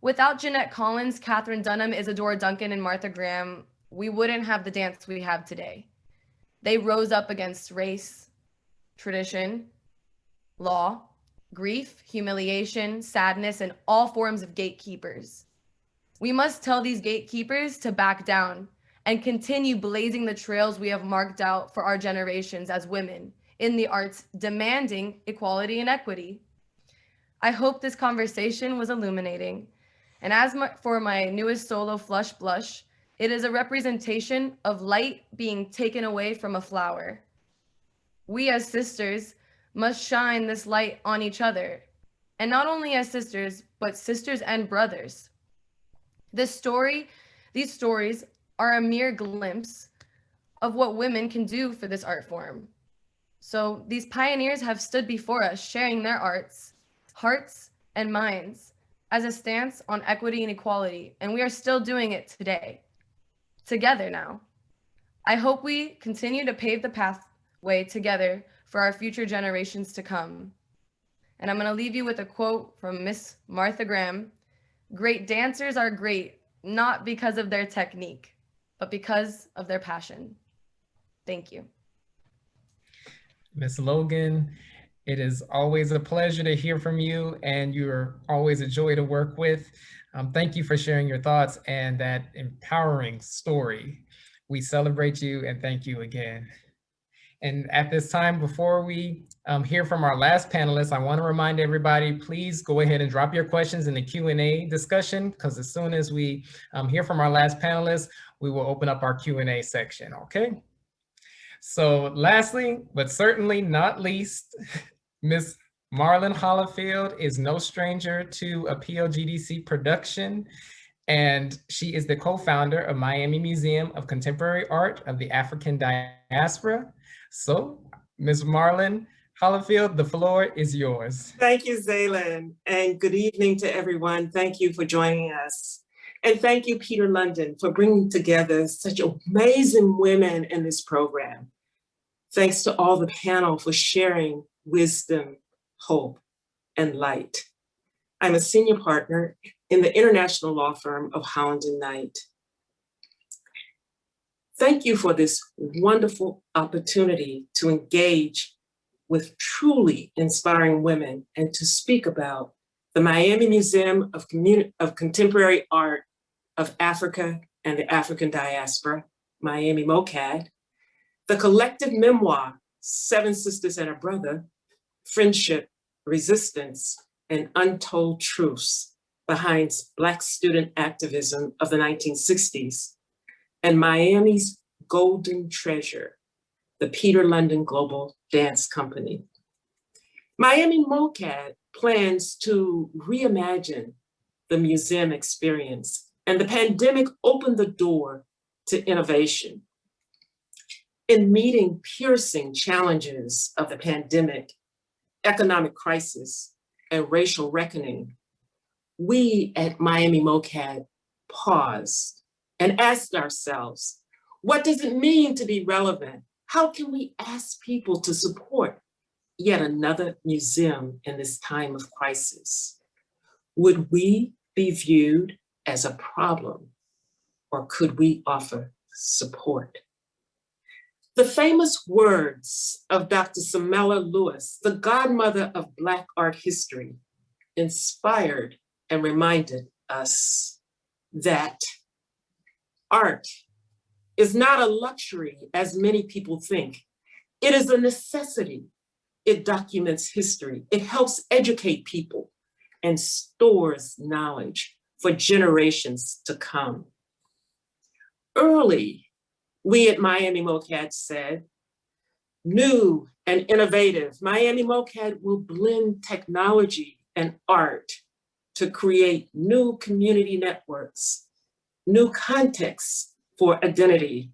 Without Jeanette Collins, Katherine Dunham, Isadora Duncan, and Martha Graham, we wouldn't have the dance we have today. They rose up against race, tradition, law, grief, humiliation, sadness, and all forms of gatekeepers. We must tell these gatekeepers to back down and continue blazing the trails we have marked out for our generations as women in the arts, demanding equality and equity. I hope this conversation was illuminating. And as for my newest solo, Flush Blush, it is a representation of light being taken away from a flower. We as sisters must shine this light on each other, and not only as sisters, but sisters and brothers. These stories are a mere glimpse of what women can do for this art form. So these pioneers have stood before us, sharing their arts, hearts, and minds as a stance on equity and equality, and we are still doing it today, together now. I hope we continue to pave the pathway together for our future generations to come. And I'm going to leave you with a quote from Miss Martha Graham. Great dancers are great, not because of their technique, but because of their passion. Thank you. Miss Logan, it is always a pleasure to hear from you, and you're always a joy to work with. Thank you for sharing your thoughts and that empowering story. We celebrate you and thank you again. And at this time, before we hear from our last panelist, I want to remind everybody, please go ahead and drop your questions in the Q&A discussion, because as soon as we hear from our last panelist, we will open up our Q&A section, okay? So lastly, but certainly not least, Miss Marilyn Holifield is no stranger to a PLGDC production, and she is the co-founder of Miami Museum of Contemporary Art of the African Diaspora. So, Ms. Marilyn Holifield, the floor is yours. Thank you, Zaylin, and good evening to everyone. Thank you for joining us. And thank you, Peter London, for bringing together such amazing women in this program. Thanks to all the panel for sharing wisdom, hope, and light. I'm a senior partner in the international law firm of Holland & Knight. Thank you for this wonderful opportunity to engage with truly inspiring women and to speak about the Miami Museum of Contemporary Art of Africa and the African Diaspora, Miami MOCAD, the collective memoir, Seven Sisters and a Brother, Friendship, Resistance, and Untold Truths behind Black student activism of the 1960s, and Miami's golden treasure, the Peter London Global Dance Company. Miami MOCAD plans to reimagine the museum experience, and the pandemic opened the door to innovation. In meeting piercing challenges of the pandemic, economic crisis, and racial reckoning, we at Miami MOCAD paused and asked ourselves, what does it mean to be relevant? How can we ask people to support yet another museum in this time of crisis? Would we be viewed as a problem, or could we offer support? The famous words of Dr. Samela Lewis, the godmother of Black art history, inspired and reminded us that art is not a luxury as many people think. It is a necessity. It documents history. It helps educate people and stores knowledge for generations to come. Early, we at Miami MOCAD said, new and innovative, Miami MOCAD will blend technology and art to create new community networks, new contexts for identity,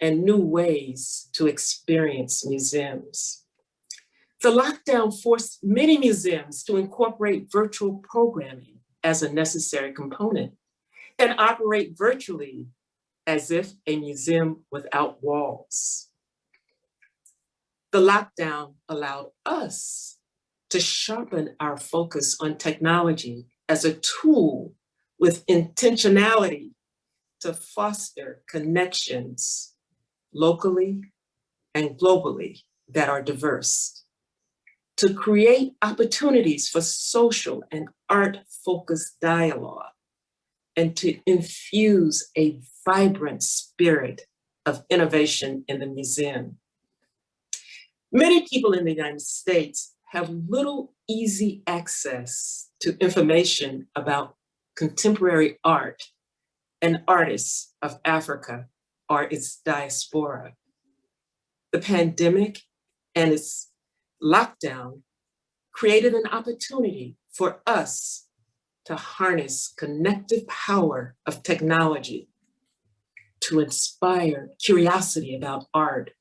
and new ways to experience museums. The lockdown forced many museums to incorporate virtual programming as a necessary component and operate virtually as if a museum without walls. The lockdown allowed us to sharpen our focus on technology as a tool with intentionality to foster connections locally and globally that are diverse, to create opportunities for social and art-focused dialogue, and to infuse a vibrant spirit of innovation in the museum. Many people in the United States have little easy access to information about contemporary art and artists of Africa or its diaspora. The pandemic and its lockdown created an opportunity for us to harness connective power of technology to inspire curiosity about art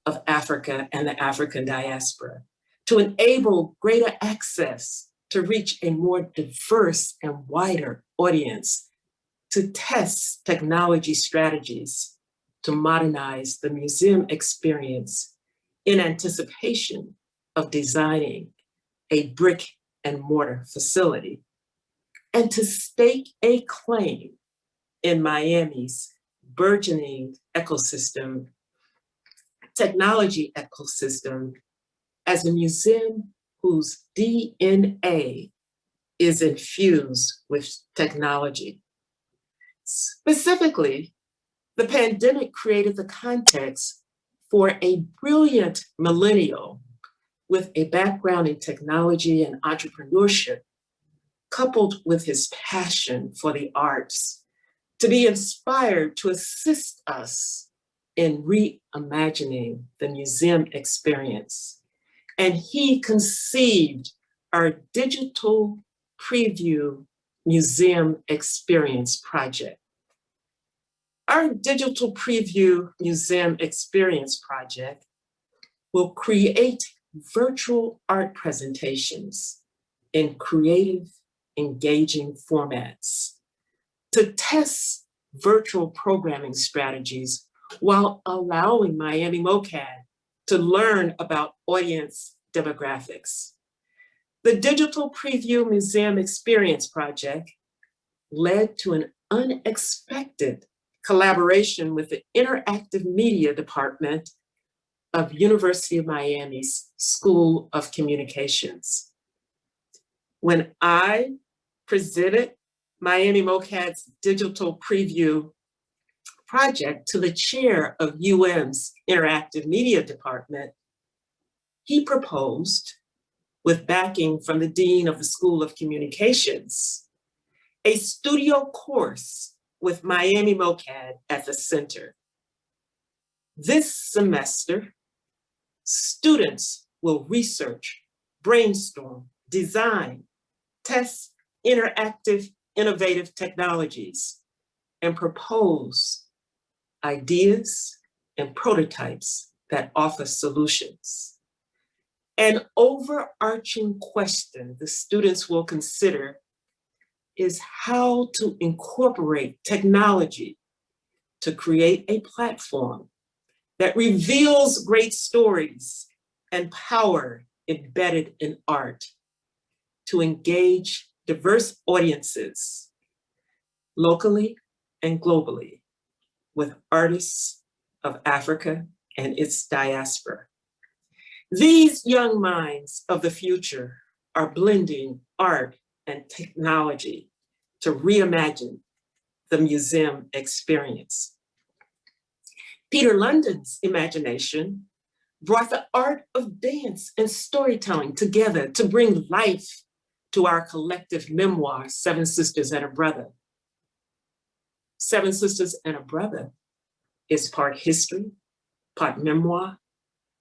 of Africa and the African diaspora, to enable greater access to reach a more diverse and wider audience, to test technology strategies to modernize the museum experience in anticipation of designing a brick and mortar facility, and to stake a claim in Miami's burgeoning ecosystem, technology ecosystem, as a museum whose DNA is infused with technology. Specifically, the pandemic created the context for a brilliant millennial with a background in technology and entrepreneurship, coupled with his passion for the arts, to be inspired to assist us in reimagining the museum experience. And he conceived our digital preview museum experience project. Our digital preview museum experience project will create virtual art presentations in creative, engaging formats to test virtual programming strategies while allowing Miami MoCAD to learn about audience demographics. The Digital Preview Museum Experience Project led to an unexpected collaboration with the Interactive Media Department of University of Miami's School of Communications. When I presented Miami MoCAD's Digital Preview project to the chair of UM's Interactive Media Department, he proposed, with backing from the Dean of the School of Communications, a studio course with Miami MoCAD at the center. This semester, students will research, brainstorm, design, test interactive, innovative technologies, and propose ideas and prototypes that offer solutions. An overarching question the students will consider is how to incorporate technology to create a platform that reveals great stories and power embedded in art, to engage diverse audiences locally and globally with artists of Africa and its diaspora. These young minds of the future are blending art and technology to reimagine the museum experience. Peter London's imagination brought the art of dance and storytelling together to bring life to our collective memoir, Seven Sisters and a Brother. Seven Sisters and a Brother is part history, part memoir,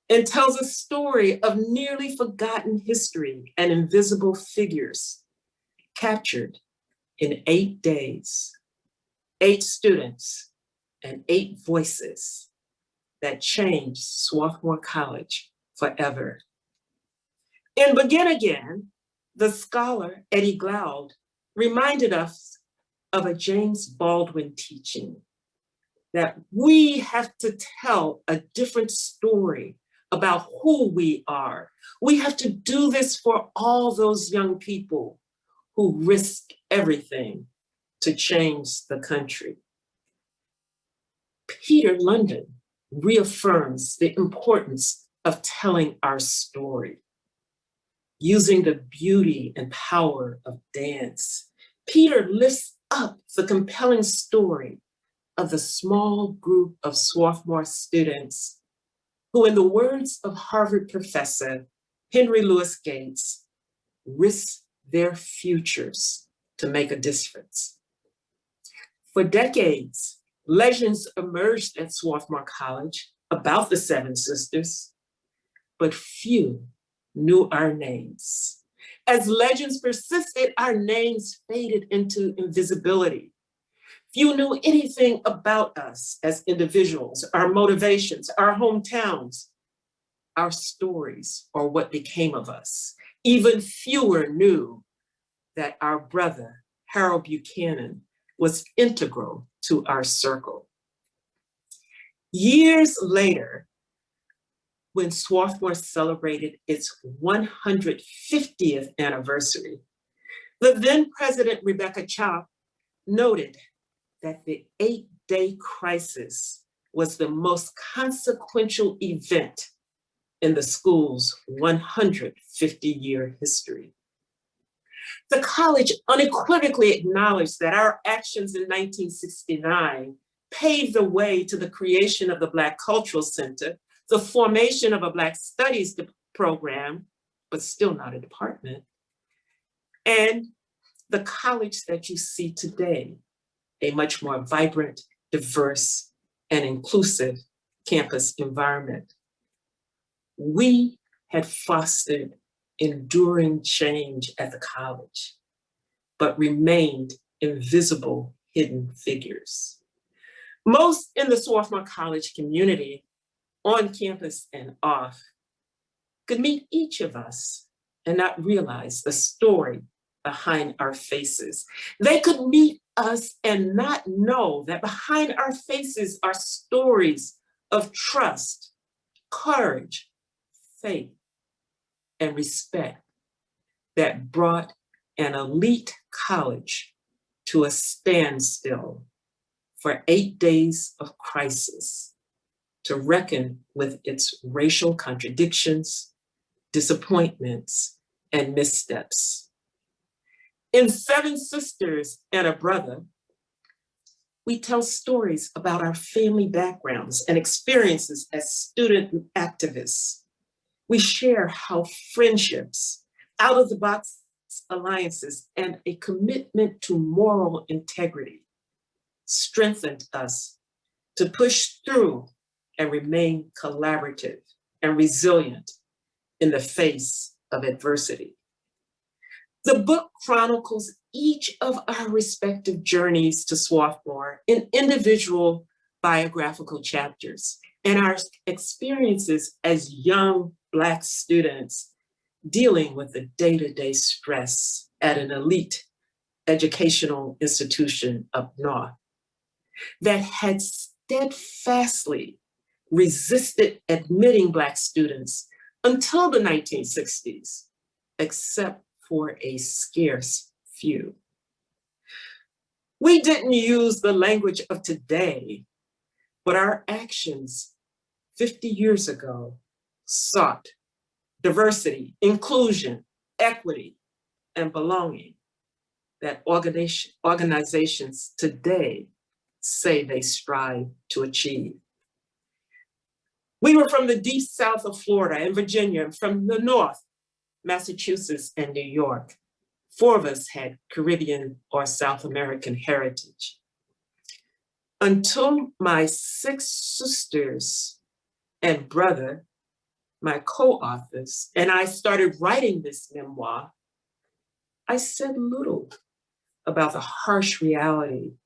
and tells a story of nearly forgotten history and invisible figures captured in 8 days, 8 students, and 8 voices that changed Swarthmore College forever. In Begin Again, the scholar Eddie Glaude reminded us of a James Baldwin teaching. that we have to tell a different story about who we are. We have to do this for all those young people who risk everything to change the country. Peter London reaffirms the importance of telling our story, using the beauty and power of dance. Peter lifts up the compelling story of the small group of Swarthmore students who, in the words of Harvard professor Henry Louis Gates, risk their futures to make a difference. For decades, legends emerged at Swarthmore College about the Seven Sisters, but few knew our names. As legends persisted, our names faded into invisibility. Few knew anything about us as individuals, our motivations, our hometowns, our stories, or what became of us. Even fewer knew that our brother, Harold Buchanan, was integral to our circle. Years later, when Swarthmore celebrated its 150th anniversary, the then President Rebecca Chopp noted that the 8-day crisis was the most consequential event in the school's 150-year history. The college unequivocally acknowledged that our actions in 1969 paved the way to the creation of the Black Cultural Center, the formation of a Black Studies program, but still not a department, and the college that you see today, a much more vibrant, diverse, and inclusive campus environment. We had fostered enduring change at the college, but remained invisible, hidden figures. Most in the Swarthmore College community, on campus and off, could meet each of us and not realize the story behind our faces. They could meet us and not know that behind our faces are stories of trust, courage, faith, and respect that brought an elite college to a standstill for 8 days of crisis to reckon with its racial contradictions, disappointments, and missteps. In Seven Sisters and a Brother, we tell stories about our family backgrounds and experiences as student activists. We share how friendships, out-of-the-box alliances, and a commitment to moral integrity strengthened us to push through and remain collaborative and resilient in the face of adversity. The book chronicles each of our respective journeys to Swarthmore in individual biographical chapters and our experiences as young Black students dealing with the day-to-day stress at an elite educational institution up north that had steadfastly resisted admitting Black students until the 1960s, except for a scarce few. We didn't use the language of today, but our actions 50 years ago sought diversity, inclusion, equity, and belonging that organizations today say they strive to achieve. We were from the deep south of Florida and Virginia, and from the north, Massachusetts and New York. 4 of us had Caribbean or South American heritage. Until my 6 sisters and brother, my co-authors, and I started writing this memoir, I said little about the harsh reality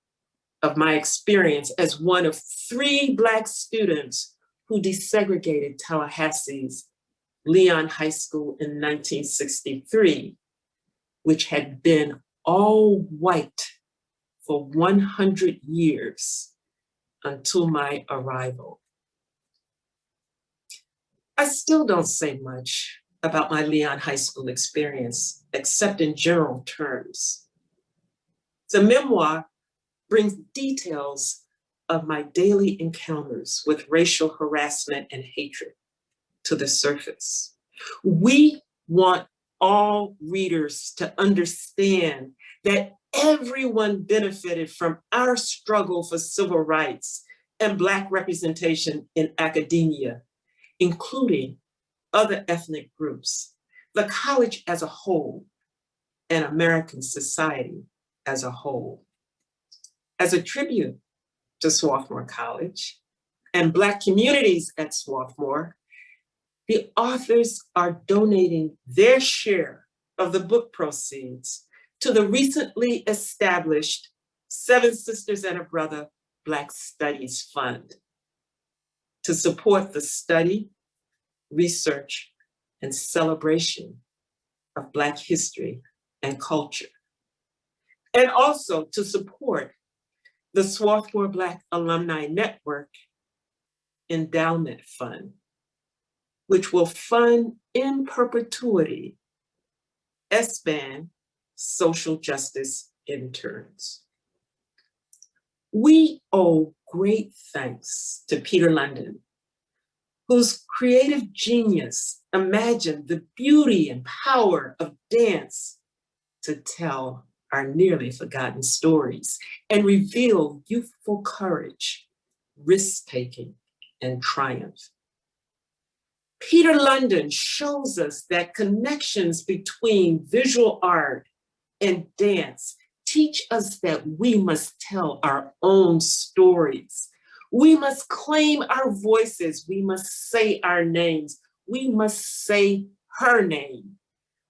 of my experience as one of 3 Black students who desegregated Tallahassee's Leon High School in 1963, which had been all white for 100 years until my arrival. I still don't say much about my Leon High School experience, except in general terms. The memoir brings details of my daily encounters with racial harassment and hatred to the surface. We want all readers to understand that everyone benefited from our struggle for civil rights and Black representation in academia, including other ethnic groups, the college as a whole, and American society as a whole. As a tribute to Swarthmore College and Black communities at Swarthmore, the authors are donating their share of the book proceeds to the recently established Seven Sisters and a Brother Black Studies Fund to support the study, research, and celebration of Black history and culture, and also to support the Swarthmore Black Alumni Network Endowment Fund, which will fund in perpetuity SBAN social justice interns. We owe great thanks to Peter London, whose creative genius imagined the beauty and power of dance to tell our nearly forgotten stories and reveal youthful courage, risk-taking, and triumph. Peter London shows us that connections between visual art and dance teach us that we must tell our own stories. We must claim our voices. We must say our names. We must say her name.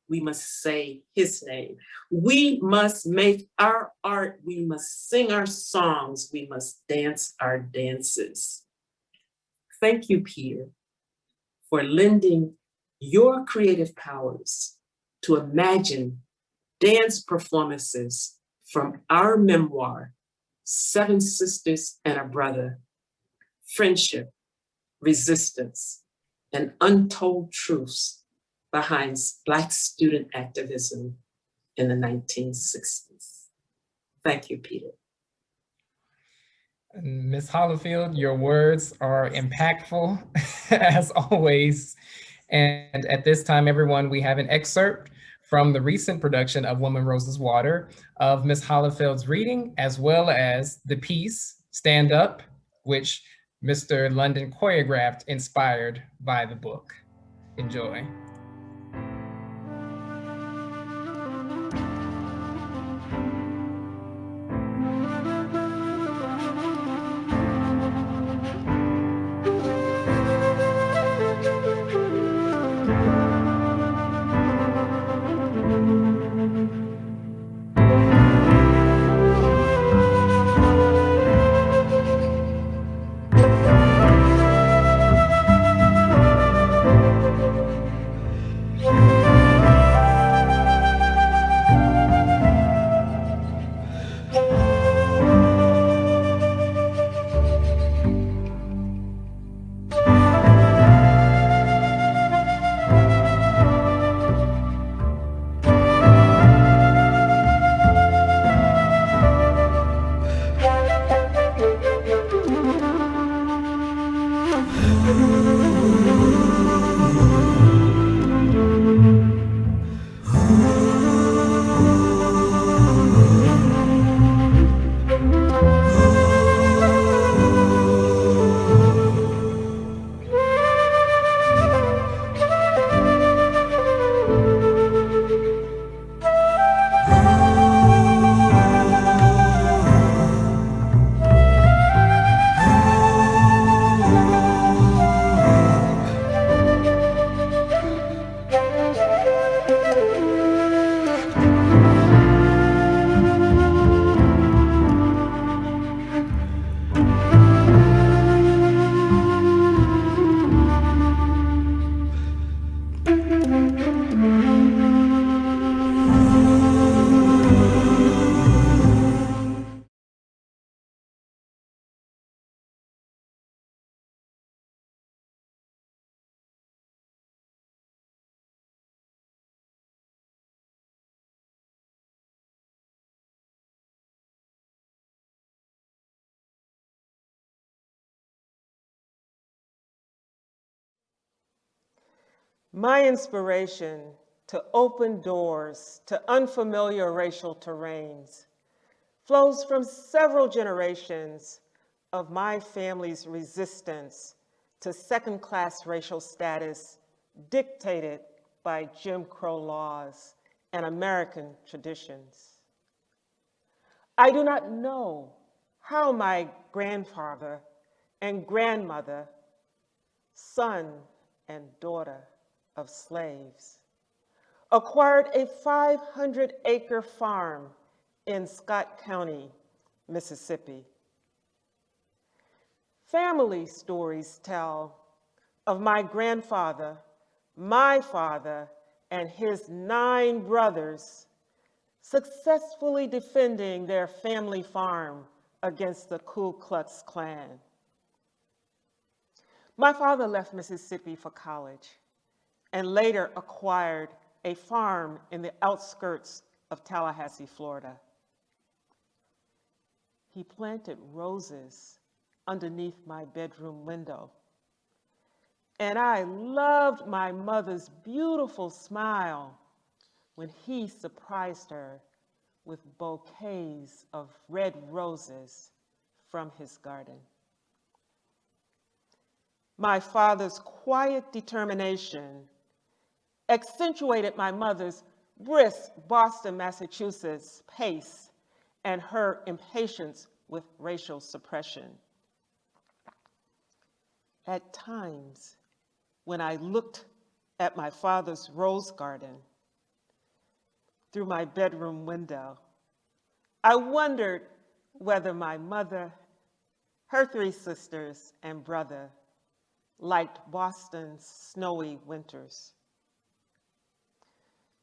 We must say his name. We must make our art. We must sing our songs. We must dance our dances. Thank you, Peter, for lending your creative powers to imagine dance performances from our memoir, Seven Sisters and a Brother, Friendship, Resistance, and Untold Truths behind Black student activism in the 1960s. Thank you, Peter. Ms. Holifield, your words are impactful as always. And at this time, everyone, we have an excerpt from the recent production of Woman Roses Water of Ms. Holifield's reading, as well as the piece, Stand Up, which Mr. London choreographed inspired by the book. Enjoy. My inspiration to open doors to unfamiliar racial terrains flows from several generations of my family's resistance to second-class racial status dictated by Jim Crow laws and American traditions. I do not know how my grandfather and grandmother, son and daughter of slaves, acquired a 500-acre farm in Scott County, Mississippi. Family stories tell of my grandfather, my father, and his 9 brothers successfully defending their family farm against the Ku Klux Klan. My father left Mississippi for college and later acquired a farm in the outskirts of Tallahassee, Florida. He planted roses underneath my bedroom window. And I loved my mother's beautiful smile when he surprised her with bouquets of red roses from his garden. My father's quiet determination accentuated my mother's brisk Boston, Massachusetts pace and her impatience with racial suppression. At times, when I looked at my father's rose garden through my bedroom window, I wondered whether my mother, her 3 sisters, and brother liked Boston's snowy winters.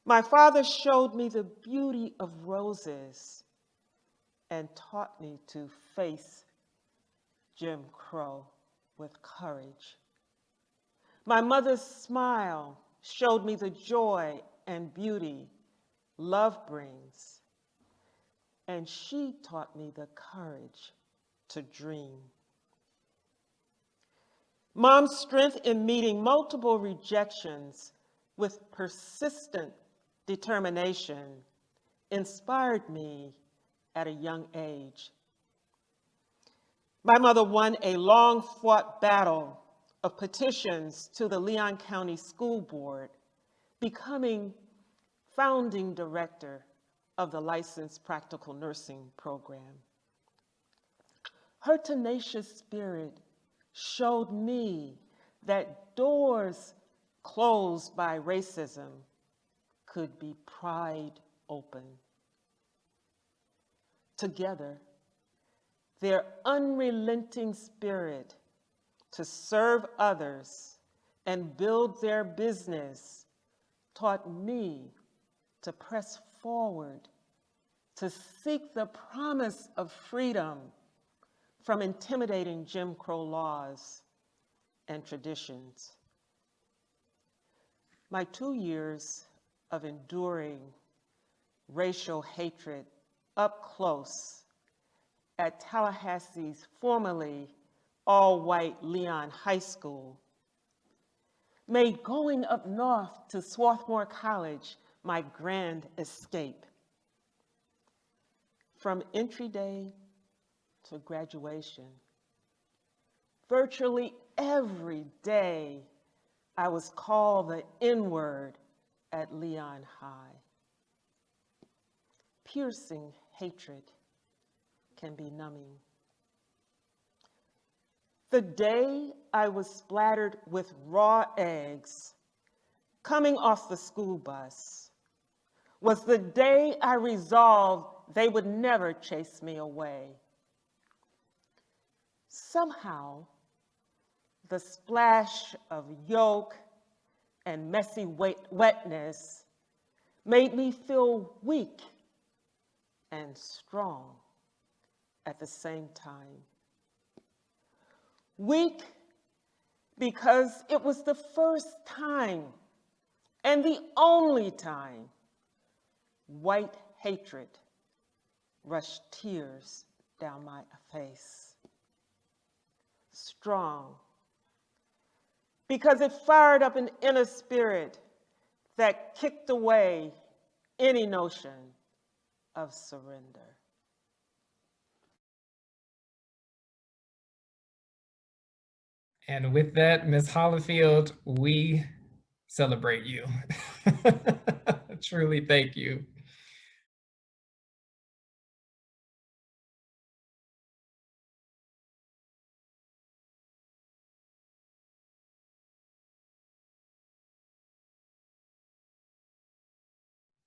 My father showed me the beauty of roses and taught me to face Jim Crow with courage. My mother's smile showed me the joy and beauty love brings, and she taught me the courage to dream. Mom's strength in meeting multiple rejections with persistent determination inspired me at a young age. My mother won a long-fought battle of petitions to the Leon County School Board, becoming founding director of the Licensed Practical Nursing Program. Her tenacious spirit showed me that doors closed by racism could be pried open. Together, their unrelenting spirit to serve others and build their business taught me to press forward, to seek the promise of freedom from intimidating Jim Crow laws and traditions. My 2 years of enduring racial hatred up close at Tallahassee's formerly all-white Leon High School made going up north to Swarthmore College my grand escape. From entry day to graduation, virtually every day I was called the N-word at Leon High. Piercing hatred can be numbing. The day I was splattered with raw eggs coming off the school bus was the day I resolved they would never chase me away. Somehow, the splash of yolk and messy wetness made me feel weak and strong at the same time. Weak because it was the first time and the only time white hatred rushed tears down my face. Strong because it fired up an inner spirit that kicked away any notion of surrender. And with that, Ms. Holifield, we celebrate you. Truly, thank you.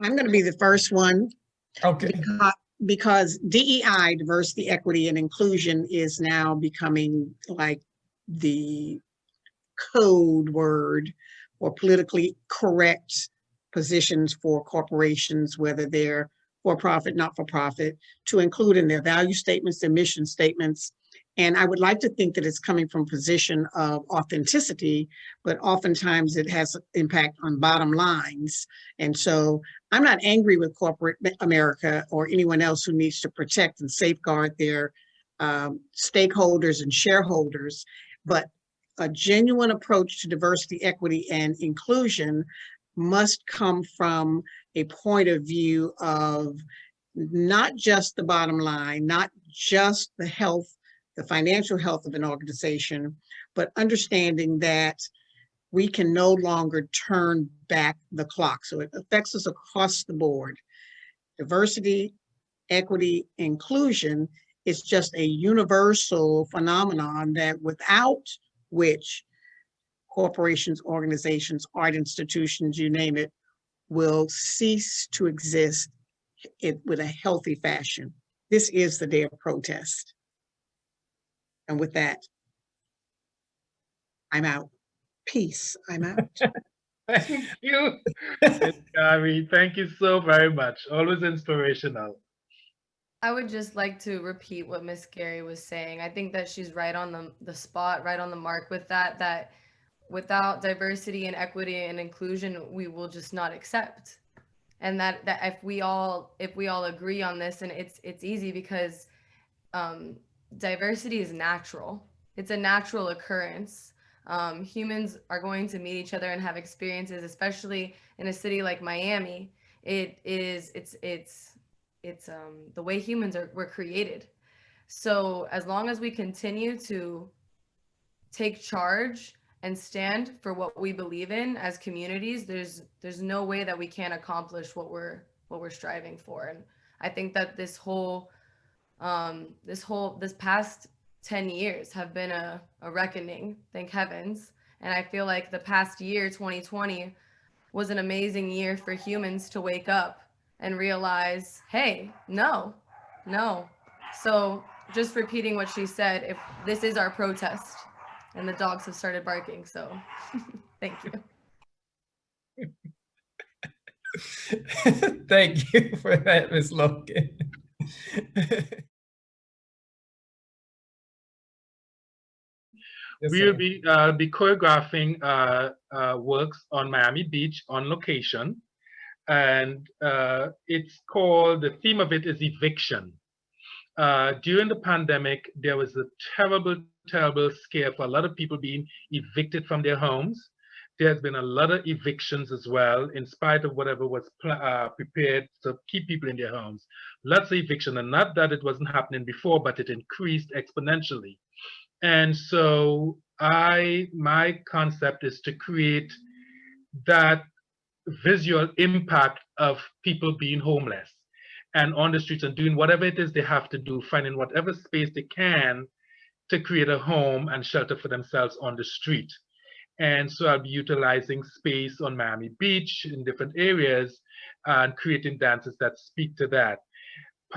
I'm going to be the first one. Okay. Because DEI, diversity, equity, and inclusion, is now becoming like the code word for politically correct positions for corporations, whether they're for-profit, not-for-profit, to include in their value statements, their mission statements. And I would like to think that it's coming from a position of authenticity, but oftentimes it has impact on bottom lines. And so I'm not angry with corporate America or anyone else who needs to protect and safeguard their stakeholders and shareholders, but a genuine approach to diversity, equity, and inclusion must come from a point of view of not just the bottom line, not just the health, the financial health of an organization, but understanding that we can no longer turn back the clock. So it affects us across the board. Diversity, equity, inclusion is just a universal phenomenon that without which corporations, organizations, art institutions, you name it, will cease to exist with a healthy fashion. This is the day of protest. And with that, I'm out. Peace, I'm out. Thank you, Ms. Gary. Thank you so very much. Always inspirational. I would just like to repeat what Miss Gary was saying. I think that she's right on the spot, right on the mark with that without diversity and equity and inclusion, we will just not accept. And that if we all agree on this, and it's easy because diversity is natural. It's a natural occurrence. Humans are going to meet each other and have experiences, especially in a city like Miami. It's the way humans were created. So as long as we continue to take charge and stand for what we believe in as communities, there's no way that we can't accomplish what we're striving for. And I think that this past 10 years have been a reckoning, thank heavens. And I feel like the past year, 2020, was an amazing year for humans to wake up and realize, hey, no. So just repeating what she said, if this is our protest, and the dogs have started barking, so thank you. Thank you for that, Ms. Logan. Yes, We'll be choreographing works on Miami Beach on location. And it's called, the theme of it is eviction. During the pandemic, there was a terrible scare for a lot of people being evicted from their homes. There's been a lot of evictions as well, in spite of whatever was prepared to keep people in their homes. Lots of eviction, and not that it wasn't happening before, but it increased exponentially. And so my concept is to create that visual impact of people being homeless and on the streets and doing whatever it is they have to do, finding whatever space they can to create a home and shelter for themselves on the street. And so I'll be utilizing space on Miami Beach in different areas and creating dances that speak to that.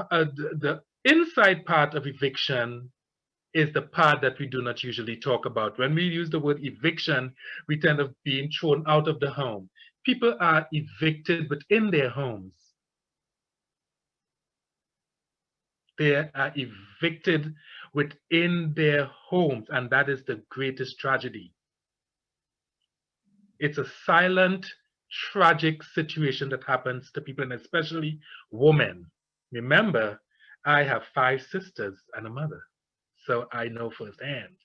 The inside part of eviction is the part that we do not usually talk about. When we use the word eviction, we tend to being thrown out of the home. People are evicted within their homes. They are evicted within their homes, and that is the greatest tragedy. It's a silent, tragic situation that happens to people, and especially women. Remember, I have 5 sisters and a mother, so I know firsthand.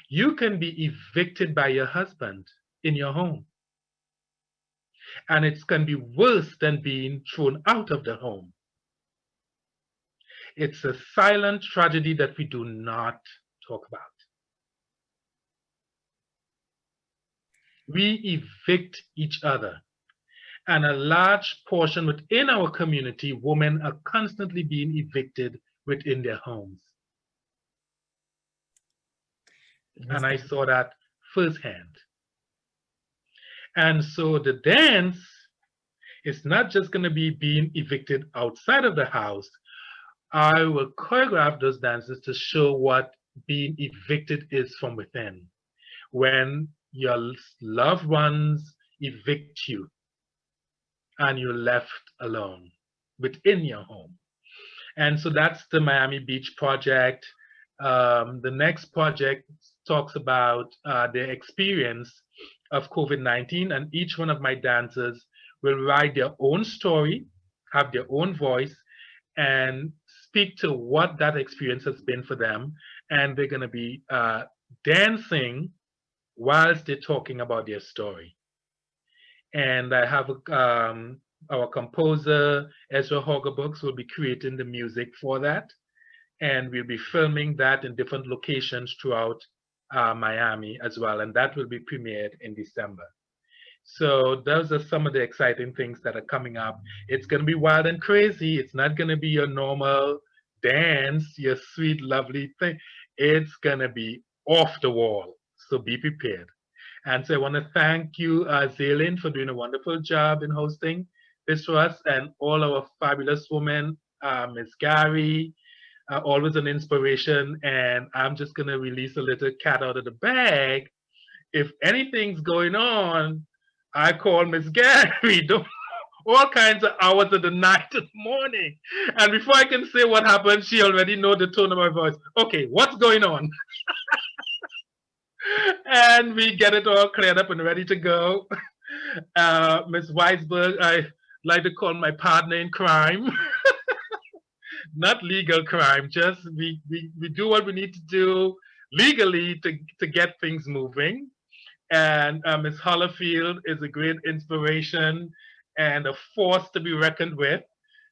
You can be evicted by your husband in your home. And it can be worse than being thrown out of the home. It's a silent tragedy that we do not talk about. We evict each other. And a large portion within our community, women are constantly being evicted within their homes. And I saw that firsthand. And so the dance is not just going to be being evicted outside of the house. I will choreograph those dances to show what being evicted is from within. When your loved ones evict you and you're left alone within your home. And so that's the Miami Beach project. The next project talks about the experience of COVID-19, and each one of my dancers will write their own story, have their own voice, and speak to what that experience has been for them. And they're going to be dancing whilst they're talking about their story. And I have our composer, Ezra Hoggerbooks, will be creating the music for that. And we'll be filming that in different locations throughout Miami as well. And that will be premiered in December. So those are some of the exciting things that are coming up. It's going to be wild and crazy. It's not going to be your normal dance, your sweet, lovely thing. It's going to be off the wall. So be prepared. And so I want to thank you, Zaylin, for doing a wonderful job in hosting this for us, and all our fabulous women, Ms. Gary, always an inspiration. And I'm just going to release a little cat out of the bag. If anything's going on, I call Ms. Gary all kinds of hours of the night and morning. And before I can say what happened, she already knows the tone of my voice. Okay, what's going on? And we get it all cleared up and ready to go. Ms. Weisberg, I like to call my partner in crime. Not legal crime, just we do what we need to do legally to get things moving. And Ms. Holifield is a great inspiration and a force to be reckoned with.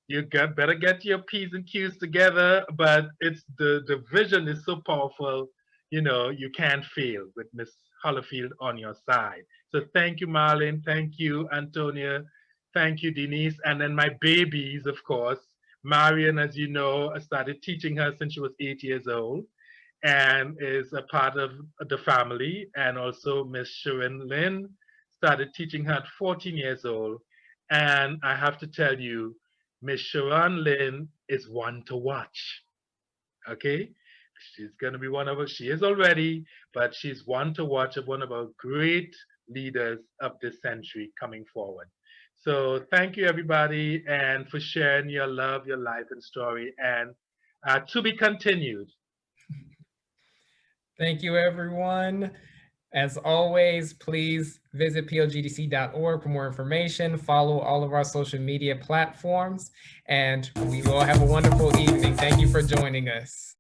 You better get your P's and Q's together, but it's the vision is so powerful, you know, you can't fail with Ms. Holifield on your side. So thank you, Marilyn. Thank you, Antonia. Thank you, Denise. And then my babies, of course. Marion, as you know, I started teaching her since she was 8 years old and is a part of the family. And also Miss Sharron Lynn started teaching her at 14 years old. And I have to tell you, Miss Sharron Lynn is one to watch, okay? She's gonna be one of us, she is already, but she's one to watch, of one of our great leaders of this century coming forward. So thank you, everybody, and for sharing your love, your life and story, and to be continued. Thank you, everyone. As always, please visit plgdc.org for more information. Follow all of our social media platforms, and we will have a wonderful evening. Thank you for joining us.